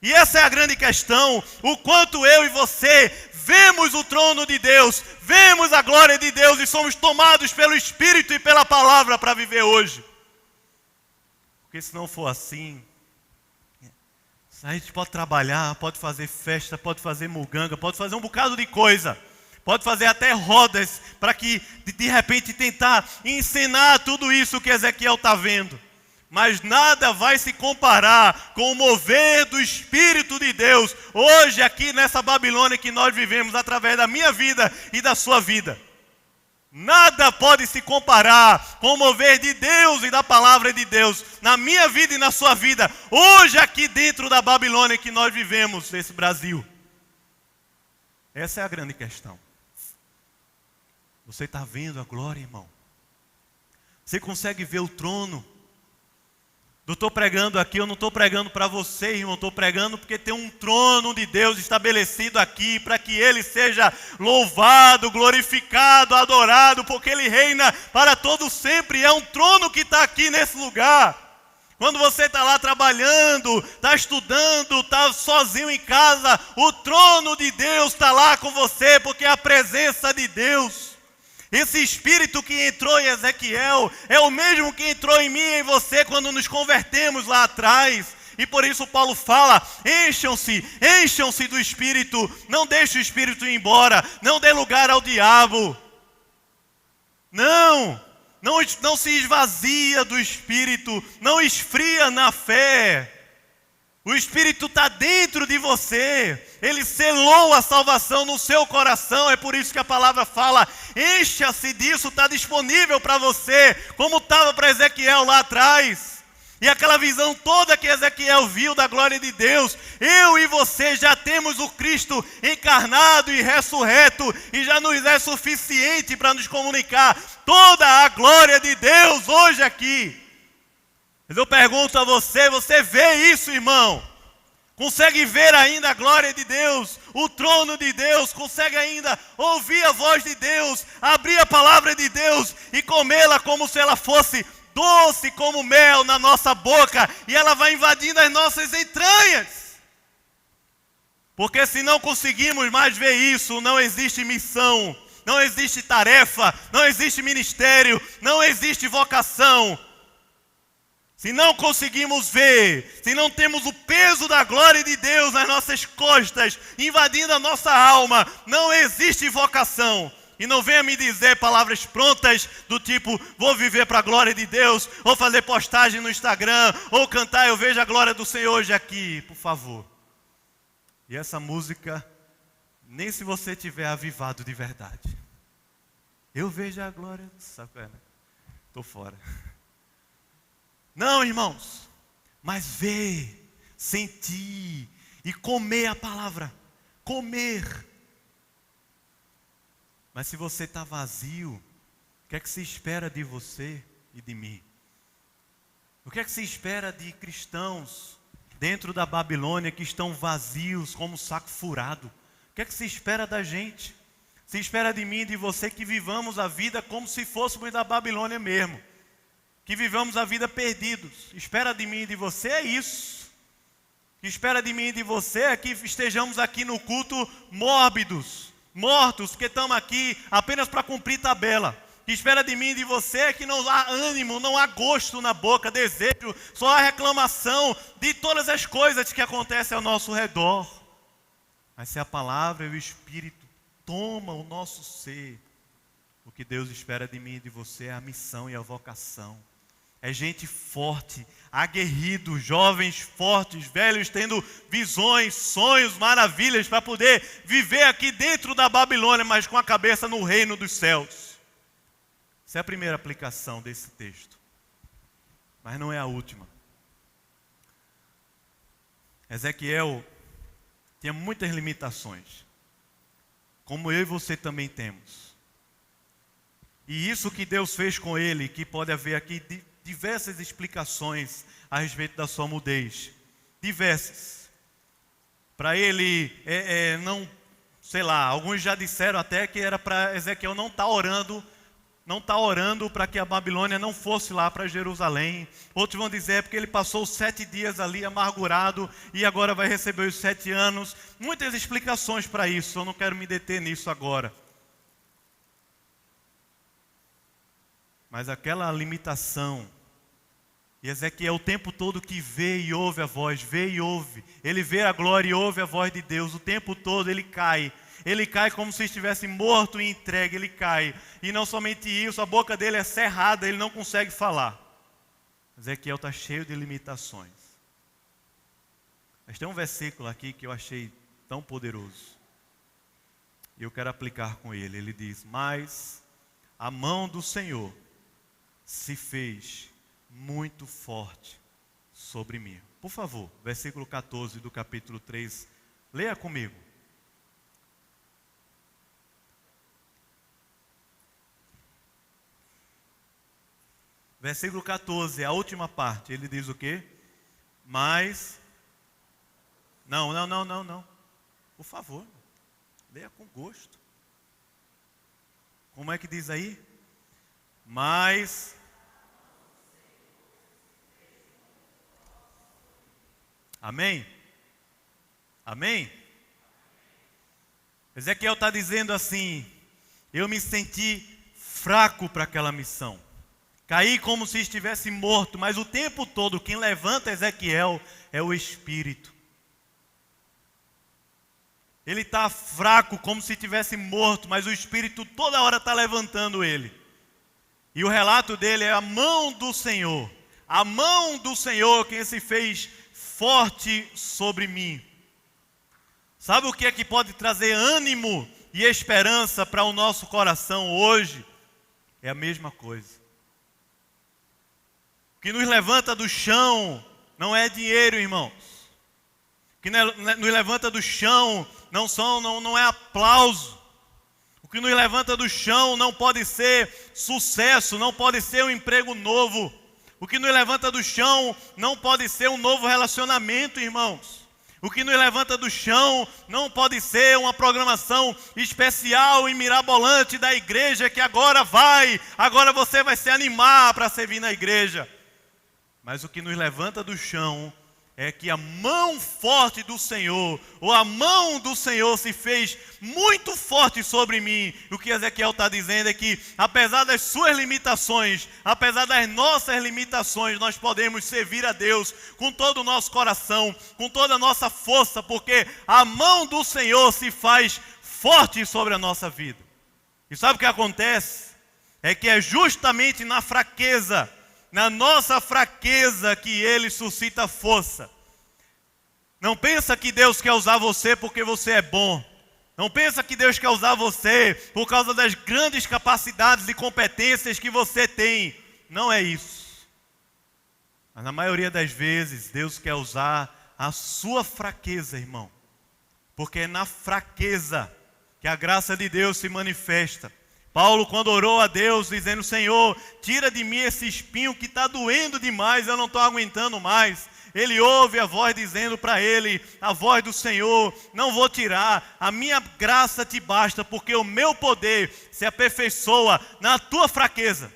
E essa é a grande questão, o quanto eu e você vemos o trono de Deus, vemos a glória de Deus e somos tomados pelo Espírito e pela palavra para viver hoje. Porque se não for assim, a gente pode trabalhar, pode fazer festa, pode fazer muganga, pode fazer um bocado de coisa. Pode fazer até rodas para que, de repente, tentar ensinar tudo isso que Ezequiel está vendo. Mas nada vai se comparar com o mover do Espírito de Deus, hoje aqui nessa Babilônia que nós vivemos, através da minha vida e da sua vida. Nada pode se comparar com o mover de Deus e da palavra de Deus na minha vida e na sua vida, hoje aqui dentro da Babilônia que nós vivemos, esse Brasil. Essa é a grande questão. Você está vendo a glória, irmão? Você consegue ver o trono? Eu estou pregando aqui, eu não estou pregando para você, irmão, estou pregando porque tem um trono de Deus estabelecido aqui, para que Ele seja louvado, glorificado, adorado, porque Ele reina para todo sempre, e é um trono que está aqui nesse lugar. Quando você está lá trabalhando, está estudando, está sozinho em casa, o trono de Deus está lá com você, porque é a presença de Deus. Esse Espírito que entrou em Ezequiel é o mesmo que entrou em mim e em você quando nos convertemos lá atrás. E por isso Paulo fala, encham-se do Espírito, não deixe o Espírito ir embora, não dê lugar ao diabo. Não se esvazia do Espírito, não esfria na fé. O Espírito está dentro de você. Ele selou a salvação no seu coração. É por isso que a palavra fala: encha-se disso, está disponível para você, como estava para Ezequiel lá atrás. E aquela visão toda que Ezequiel viu da glória de Deus, eu e você já temos o Cristo encarnado e ressurreto, e já nos é suficiente para nos comunicar toda a glória de Deus hoje aqui. Mas eu pergunto a você, você vê isso, irmão? Consegue ver ainda a glória de Deus, o trono de Deus? Consegue ainda ouvir a voz de Deus, abrir a palavra de Deus e comê-la como se ela fosse doce como mel na nossa boca, e ela vai invadindo as nossas entranhas? Porque se não conseguimos mais ver isso, não existe missão, não existe tarefa, não existe ministério, não existe vocação. Se não conseguimos ver, se não temos o peso da glória de Deus nas nossas costas, invadindo a nossa alma, não existe vocação. E não venha me dizer palavras prontas do tipo: vou viver para a glória de Deus, ou fazer postagem no Instagram, ou cantar "Eu vejo a glória do Senhor hoje aqui", por favor. E essa música, nem se você tiver avivado de verdade. Eu vejo a glória, sabe, né? Estou fora. Não, irmãos, mas ver, sentir e comer a palavra, comer. Mas se você está vazio, o que é que se espera de você e de mim? O que é que se espera de cristãos dentro da Babilônia que estão vazios como saco furado? O que é que se espera da gente? Se espera de mim e de você que vivamos a vida como se fôssemos da Babilônia mesmo. Que vivamos a vida perdidos. Espera de mim e de você é isso. Que espera de mim e de você é que estejamos aqui no culto mórbidos, mortos, que estamos aqui apenas para cumprir tabela. Que espera de mim e de você é que não há ânimo, não há gosto na boca, desejo, só há reclamação de todas as coisas que acontecem ao nosso redor. Mas se a palavra e o Espírito tomam o nosso ser, o que Deus espera de mim e de você é a missão e a vocação. É gente forte, aguerrido, jovens fortes, velhos tendo visões, sonhos, maravilhas para poder viver aqui dentro da Babilônia, mas com a cabeça no reino dos céus. Essa é a primeira aplicação desse texto. Mas não é a última. Ezequiel tinha muitas limitações, como eu e você também temos. E isso que Deus fez com ele, que pode haver aqui diversas explicações a respeito da sua mudez. Diversas. Para ele, não, sei lá, alguns já disseram até que era para Ezequiel não estar orando para que a Babilônia não fosse lá para Jerusalém. Outros vão dizer porque ele passou 7 dias ali amargurado e agora vai receber os 7 anos. Muitas explicações para isso, eu não quero me deter nisso agora. Mas aquela limitação, e Ezequiel o tempo todo que vê e ouve a voz, vê e ouve, ele vê a glória e ouve a voz de Deus, o tempo todo ele cai como se estivesse morto e entregue, ele cai. E não somente isso, a boca dele é cerrada, ele não consegue falar. Ezequiel está cheio de limitações. Mas tem um versículo aqui que eu achei tão poderoso, e eu quero aplicar com ele. Ele diz: mas a mão do Senhor se fez muito forte sobre mim. Por favor, versículo 14 do capítulo 3, leia comigo. Versículo 14, a última parte, ele diz o quê? Mas, não. Por favor, leia com gosto. Como é que diz aí? Mas, amém? Amém? Ezequiel está dizendo assim: eu me senti fraco para aquela missão. Caí como se estivesse morto, mas o tempo todo quem levanta Ezequiel é o Espírito. Ele está fraco como se estivesse morto, mas o Espírito toda hora está levantando ele. E o relato dele é a mão do Senhor. A mão do Senhor quem se fez forte sobre mim. Sabe o que é que pode trazer ânimo e esperança para o nosso coração hoje? É a mesma coisa. O que nos levanta do chão não é dinheiro, irmãos. O que nos levanta do chão não é aplauso. O que nos levanta do chão não pode ser sucesso, não pode ser um emprego novo. O que nos levanta do chão não pode ser um novo relacionamento, irmãos. O que nos levanta do chão não pode ser uma programação especial e mirabolante da igreja que agora você vai se animar para servir na igreja. Mas o que nos levanta do chão é que a mão forte do Senhor, ou a mão do Senhor se fez muito forte sobre mim. O que Ezequiel está dizendo é que, apesar das suas limitações, apesar das nossas limitações, nós podemos servir a Deus com todo o nosso coração, com toda a nossa força, porque a mão do Senhor se faz forte sobre a nossa vida. E sabe o que acontece? É que é justamente na fraqueza, na nossa fraqueza, que Ele suscita força. Não pensa que Deus quer usar você porque você é bom. Não pensa que Deus quer usar você por causa das grandes capacidades e competências que você tem. Não é isso. Mas na maioria das vezes, Deus quer usar a sua fraqueza, irmão. Porque é na fraqueza que a graça de Deus se manifesta. Paulo, quando orou a Deus, dizendo: Senhor, tira de mim esse espinho que está doendo demais, eu não estou aguentando mais. Ele ouve a voz dizendo para ele, a voz do Senhor: não vou tirar, a minha graça te basta, porque o meu poder se aperfeiçoa na tua fraqueza.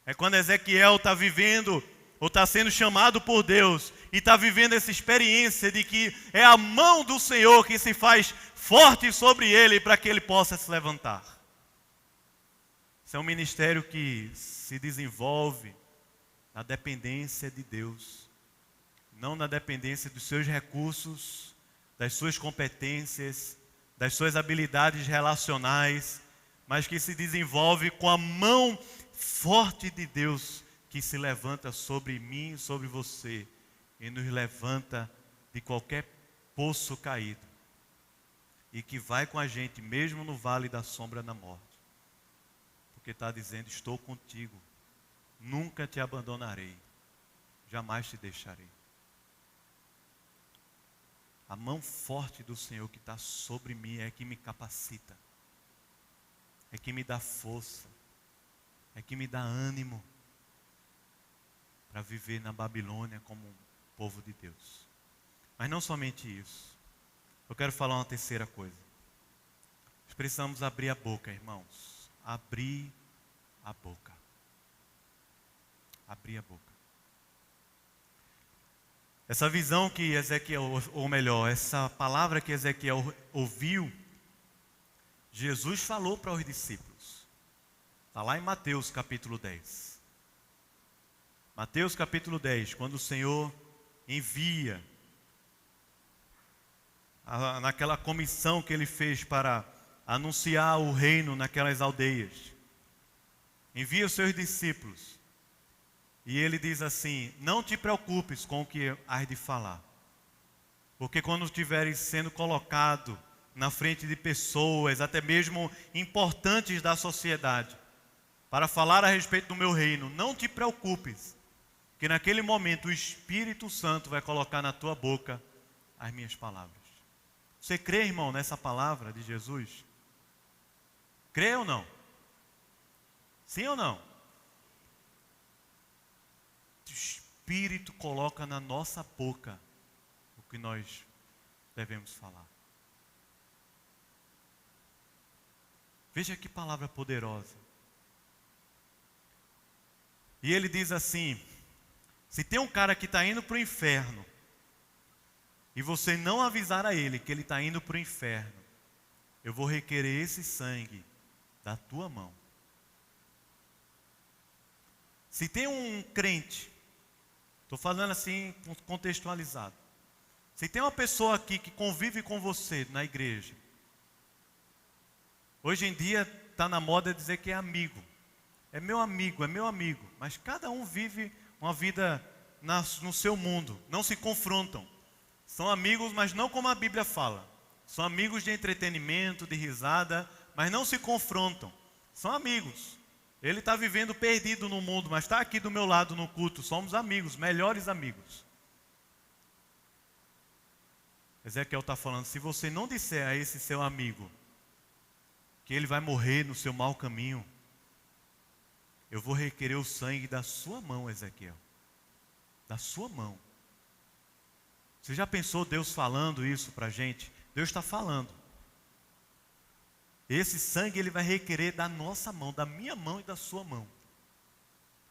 É quando Ezequiel está vivendo, ou está sendo chamado por Deus, e está vivendo essa experiência de que é a mão do Senhor que se faz forte sobre ele, para que ele possa se levantar. É um ministério que se desenvolve na dependência de Deus, não na dependência dos seus recursos, das suas competências, das suas habilidades relacionais, mas que se desenvolve com a mão forte de Deus que se levanta sobre mim e sobre você e nos levanta de qualquer poço caído e que vai com a gente mesmo no vale da sombra da morte. Porque está dizendo: estou contigo, nunca te abandonarei, jamais te deixarei. A mão forte do Senhor que está sobre mim é que me capacita, é que me dá força, é que me dá ânimo para viver na Babilônia como um povo de Deus. Mas não somente isso, eu quero falar uma terceira coisa. Nós precisamos abrir a boca, irmãos. Abrir a boca. Abrir a boca. Essa visão que Ezequiel, ou melhor, essa palavra que Ezequiel ouviu, Jesus falou para os discípulos. Está lá em Mateus capítulo 10. Mateus capítulo 10, quando o Senhor envia naquela comissão que Ele fez para anunciar o reino naquelas aldeias. Envia os seus discípulos. E ele diz assim: não te preocupes com o que hás de falar. Porque quando estiveres sendo colocado na frente de pessoas, até mesmo importantes da sociedade, para falar a respeito do meu reino, não te preocupes, que naquele momento o Espírito Santo vai colocar na tua boca as minhas palavras. Você crê, irmão, nessa palavra de Jesus? Crê ou não? Sim ou não? O Espírito coloca na nossa boca o que nós devemos falar. Veja que palavra poderosa. E ele diz assim: se tem um cara que está indo para o inferno, e você não avisar a ele que ele está indo para o inferno, eu vou requerer esse sangue da tua mão. Se tem um crente, estou falando assim contextualizado, se tem uma pessoa aqui que convive com você na igreja, hoje em dia está na moda dizer que é amigo, mas cada um vive uma vida no seu mundo, não se confrontam. São amigos, mas não como a Bíblia fala. São amigos de entretenimento, de risada, mas não se confrontam. São amigos. Ele está vivendo perdido no mundo, mas está aqui do meu lado no culto. Somos amigos, melhores amigos. Ezequiel está falando, se você não disser a esse seu amigo que ele vai morrer no seu mau caminho, eu vou requerer o sangue da sua mão, Ezequiel. Da sua mão. Você já pensou Deus falando isso para a gente? Deus está falando. Esse sangue ele vai requerer da nossa mão, da minha mão e da sua mão.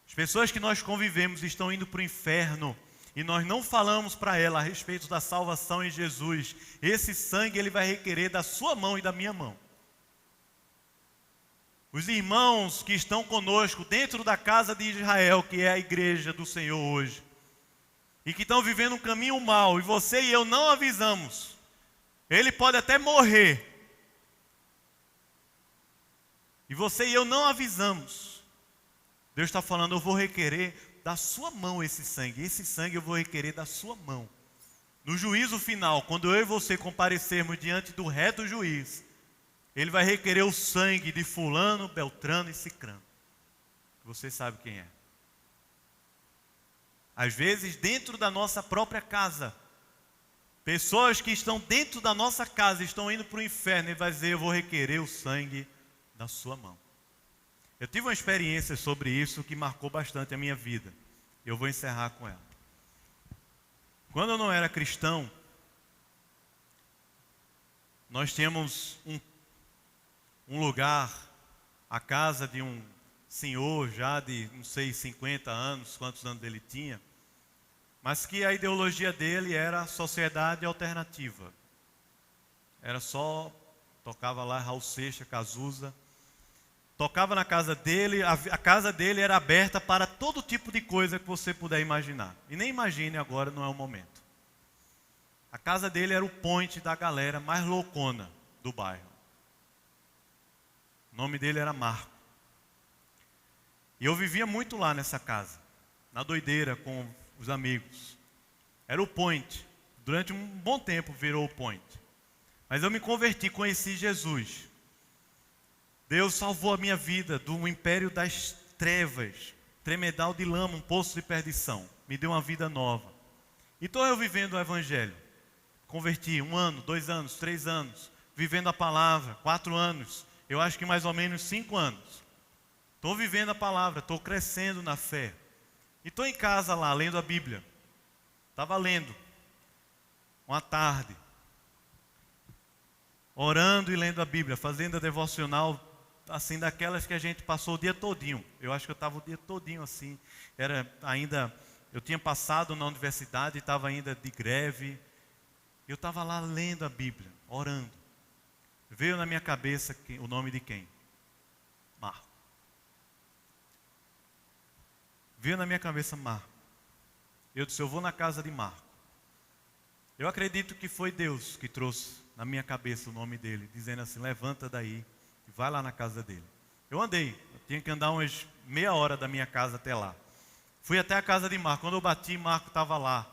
As pessoas que nós convivemos estão indo para o inferno e nós não falamos para ela a respeito da salvação em Jesus. Esse sangue ele vai requerer da sua mão e da minha mão. Os irmãos que estão conosco dentro da casa de Israel, que é a igreja do Senhor hoje, e que estão vivendo um caminho mau, e você e eu não avisamos, ele pode até morrer, e você e eu não avisamos, Deus está falando, eu vou requerer da sua mão esse sangue eu vou requerer da sua mão. No juízo final, quando eu e você comparecermos diante do reto juiz, ele vai requerer o sangue de fulano, beltrano e cicrano. Você sabe quem é. Às vezes dentro da nossa própria casa, pessoas que estão dentro da nossa casa estão indo para o inferno e vai dizer, eu vou requerer o sangue da sua mão. Eu tive uma experiência sobre isso que marcou bastante a minha vida. Eu vou encerrar com ela. Quando eu não era cristão, nós tínhamos um lugar, a casa de um senhor já de, não sei, 50 anos, quantos anos ele tinha, mas que a ideologia dele era sociedade alternativa. Era só, tocava lá Raul Seixas, Cazuza, tocava na casa dele, a casa dele era aberta para todo tipo de coisa que você puder imaginar. E nem imagine agora, não é o momento. A casa dele era o point da galera mais loucona do bairro. O nome dele era Marco. E eu vivia muito lá nessa casa, na doideira com os amigos. Era o point. Durante um bom tempo virou o point. Mas eu me converti, conheci Jesus. Deus salvou a minha vida do império das trevas, tremedal de lama, um poço de perdição. Me deu uma vida nova. E estou eu vivendo o Evangelho. Converti 1 ano, 2 anos, 3 anos, vivendo a palavra, 4 anos, eu acho que mais ou menos 5 anos. Estou vivendo a palavra, estou crescendo na fé. E estou em casa lá, lendo a Bíblia. Estava lendo, uma tarde, orando e lendo a Bíblia, fazendo a devocional, assim, daquelas que a gente passou o dia todinho. Eu acho que eu estava o dia todinho assim. Eu tinha passado na universidade, estava ainda de greve. Eu estava lá lendo a Bíblia, orando. Veio na minha cabeça o nome de quem? Marco. Veio na minha cabeça Marco. Eu disse, eu vou na casa de Marco. Eu acredito que foi Deus que trouxe na minha cabeça o nome dele, dizendo assim, levanta daí e vai lá na casa dele. Eu andei, eu tinha que andar umas meia hora da minha casa até lá. Fui até a casa de Marco. Quando eu bati, Marco estava lá,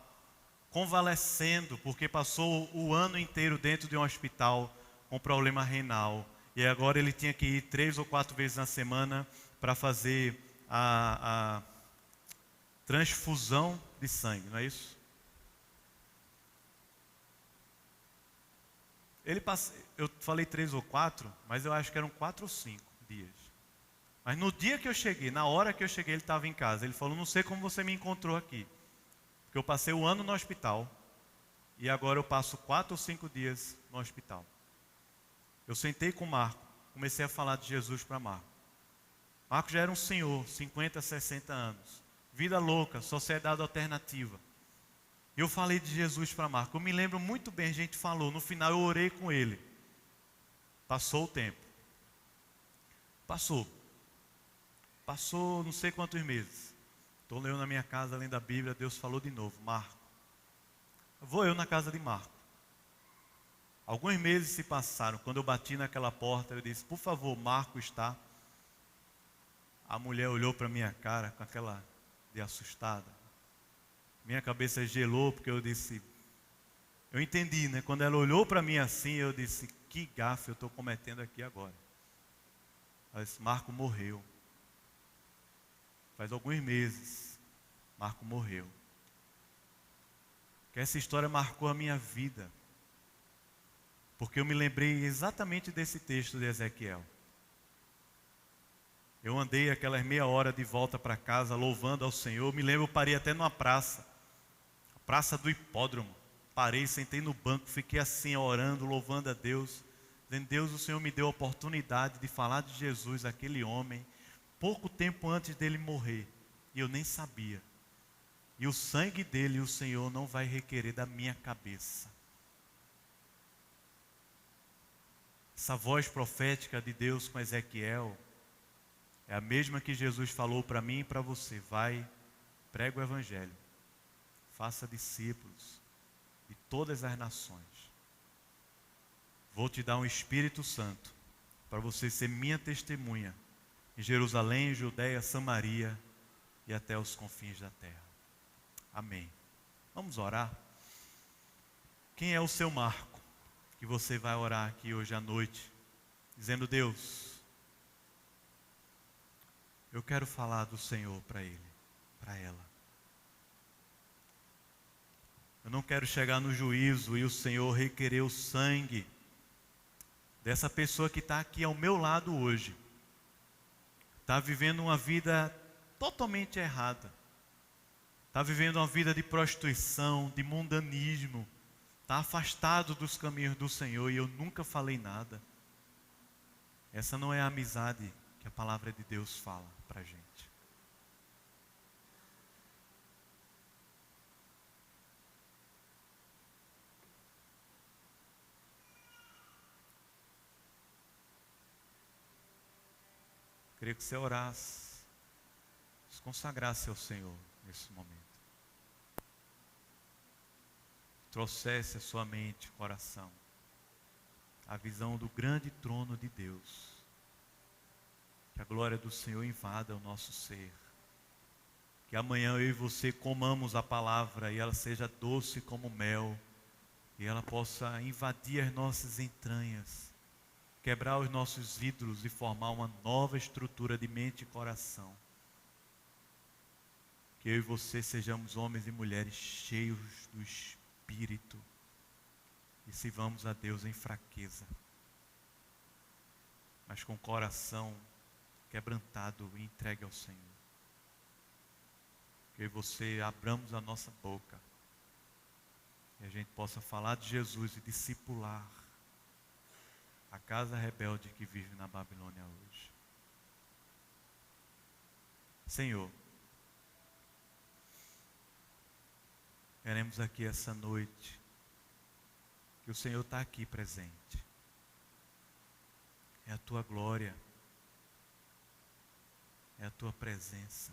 convalescendo, porque passou o ano inteiro dentro de um hospital com problema renal. E agora ele tinha que ir 3 ou 4 vezes na semana para fazer a transfusão de sangue, não é isso? Eu falei 3 ou 4, mas eu acho que eram 4 ou 5 dias. Mas no dia que eu cheguei, na hora que eu cheguei, ele estava em casa. Ele falou, não sei como você me encontrou aqui. Porque eu passei o ano no hospital e agora eu passo 4 ou 5 dias no hospital. Eu sentei com o Marco, comecei a falar de Jesus para Marco. Marco já era um senhor, 50, 60 anos. Vida louca, sociedade alternativa. Eu falei de Jesus para Marco. Eu me lembro muito bem, a gente falou. No final eu orei com ele. Passou o tempo. Passou não sei quantos meses. Estou lendo na minha casa, lendo a Bíblia. Deus falou de novo, Marco. Vou eu na casa de Marco. Alguns meses se passaram. Quando eu bati naquela porta, eu disse, por favor, Marco está. A mulher olhou para minha cara com aquela de assustada. Minha cabeça gelou porque eu disse, eu entendi, né? Quando ela olhou para mim assim, eu disse, que gafe eu estou cometendo aqui agora. Ela disse, Marco morreu. Faz alguns meses, Marco morreu. Que essa história marcou a minha vida. Porque eu me lembrei exatamente desse texto de Ezequiel. Eu andei aquelas meia hora de volta para casa louvando ao Senhor. Me lembro, eu parei até numa praça. A praça do hipódromo. Parei, sentei no banco, fiquei assim orando, louvando a Deus. Dizendo, Deus, o Senhor me deu a oportunidade de falar de Jesus, aquele homem, pouco tempo antes dele morrer. E eu nem sabia. E o sangue dele, o Senhor não vai requerer da minha cabeça. Essa voz profética de Deus com Ezequiel é a mesma que Jesus falou para mim e para você. Vai, prega o Evangelho, faça discípulos de todas as nações. Vou te dar um Espírito Santo para você ser minha testemunha em Jerusalém, Judeia, Samaria e até os confins da terra. Amém. Vamos orar? Quem é o seu Marco que você vai orar aqui hoje à noite, dizendo, Deus, eu quero falar do Senhor para ele, para ela. Eu não quero chegar no juízo e o Senhor requerer o sangue dessa pessoa que está aqui ao meu lado hoje. Está vivendo uma vida totalmente errada. Está vivendo uma vida de prostituição, de mundanismo. Está afastado dos caminhos do Senhor e eu nunca falei nada. Essa não é a amizade que a palavra de Deus fala para a gente. Queria que você orasse, se consagrasse ao Senhor nesse momento. Trouxesse a sua mente, coração, a visão do grande trono de Deus. Que a glória do Senhor invada o nosso ser. Que amanhã eu e você comamos a palavra e ela seja doce como mel. E ela possa invadir as nossas entranhas. Quebrar os nossos ídolos e formar uma nova estrutura de mente e coração. Que eu e você sejamos homens e mulheres cheios do Espírito e sirvamos a Deus em fraqueza, mas com o coração quebrantado e entregue ao Senhor. Que eu e você abramos a nossa boca e a gente possa falar de Jesus e discipular a casa rebelde que vive na Babilônia hoje. Senhor, queremos aqui essa noite que o Senhor está aqui presente. É a tua glória, é a tua presença,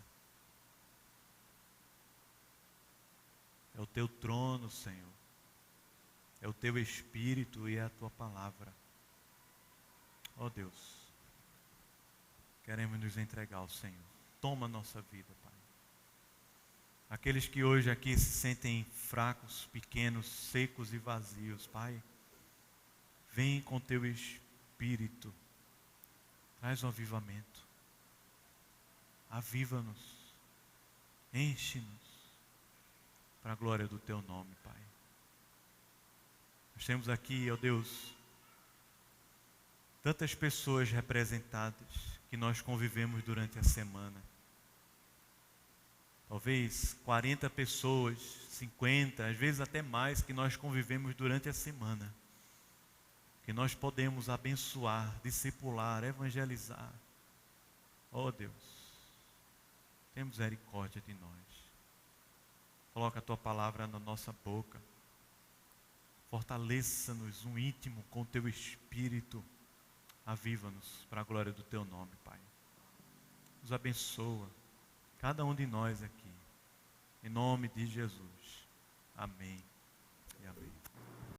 é o teu trono, Senhor, é o teu Espírito e é a tua palavra. Ó Deus, queremos nos entregar ao Senhor. Toma a nossa vida, Pai. Aqueles que hoje aqui se sentem fracos, pequenos, secos e vazios, Pai, vem com teu Espírito, traz um avivamento, aviva-nos, enche-nos, para a glória do teu nome, Pai. Nós temos aqui, ó Deus, tantas pessoas representadas que nós convivemos durante a semana. Talvez 40 pessoas, 50, às vezes até mais, que nós convivemos durante a semana. Que nós podemos abençoar, discipular, evangelizar. Oh Deus, tem misericórdia de nós. Coloca a tua palavra na nossa boca. Fortaleça-nos um íntimo com o teu Espírito. Aviva-nos para a glória do teu nome, Pai. Nos abençoa, cada um de nós aqui. Em nome de Jesus. Amém e amém.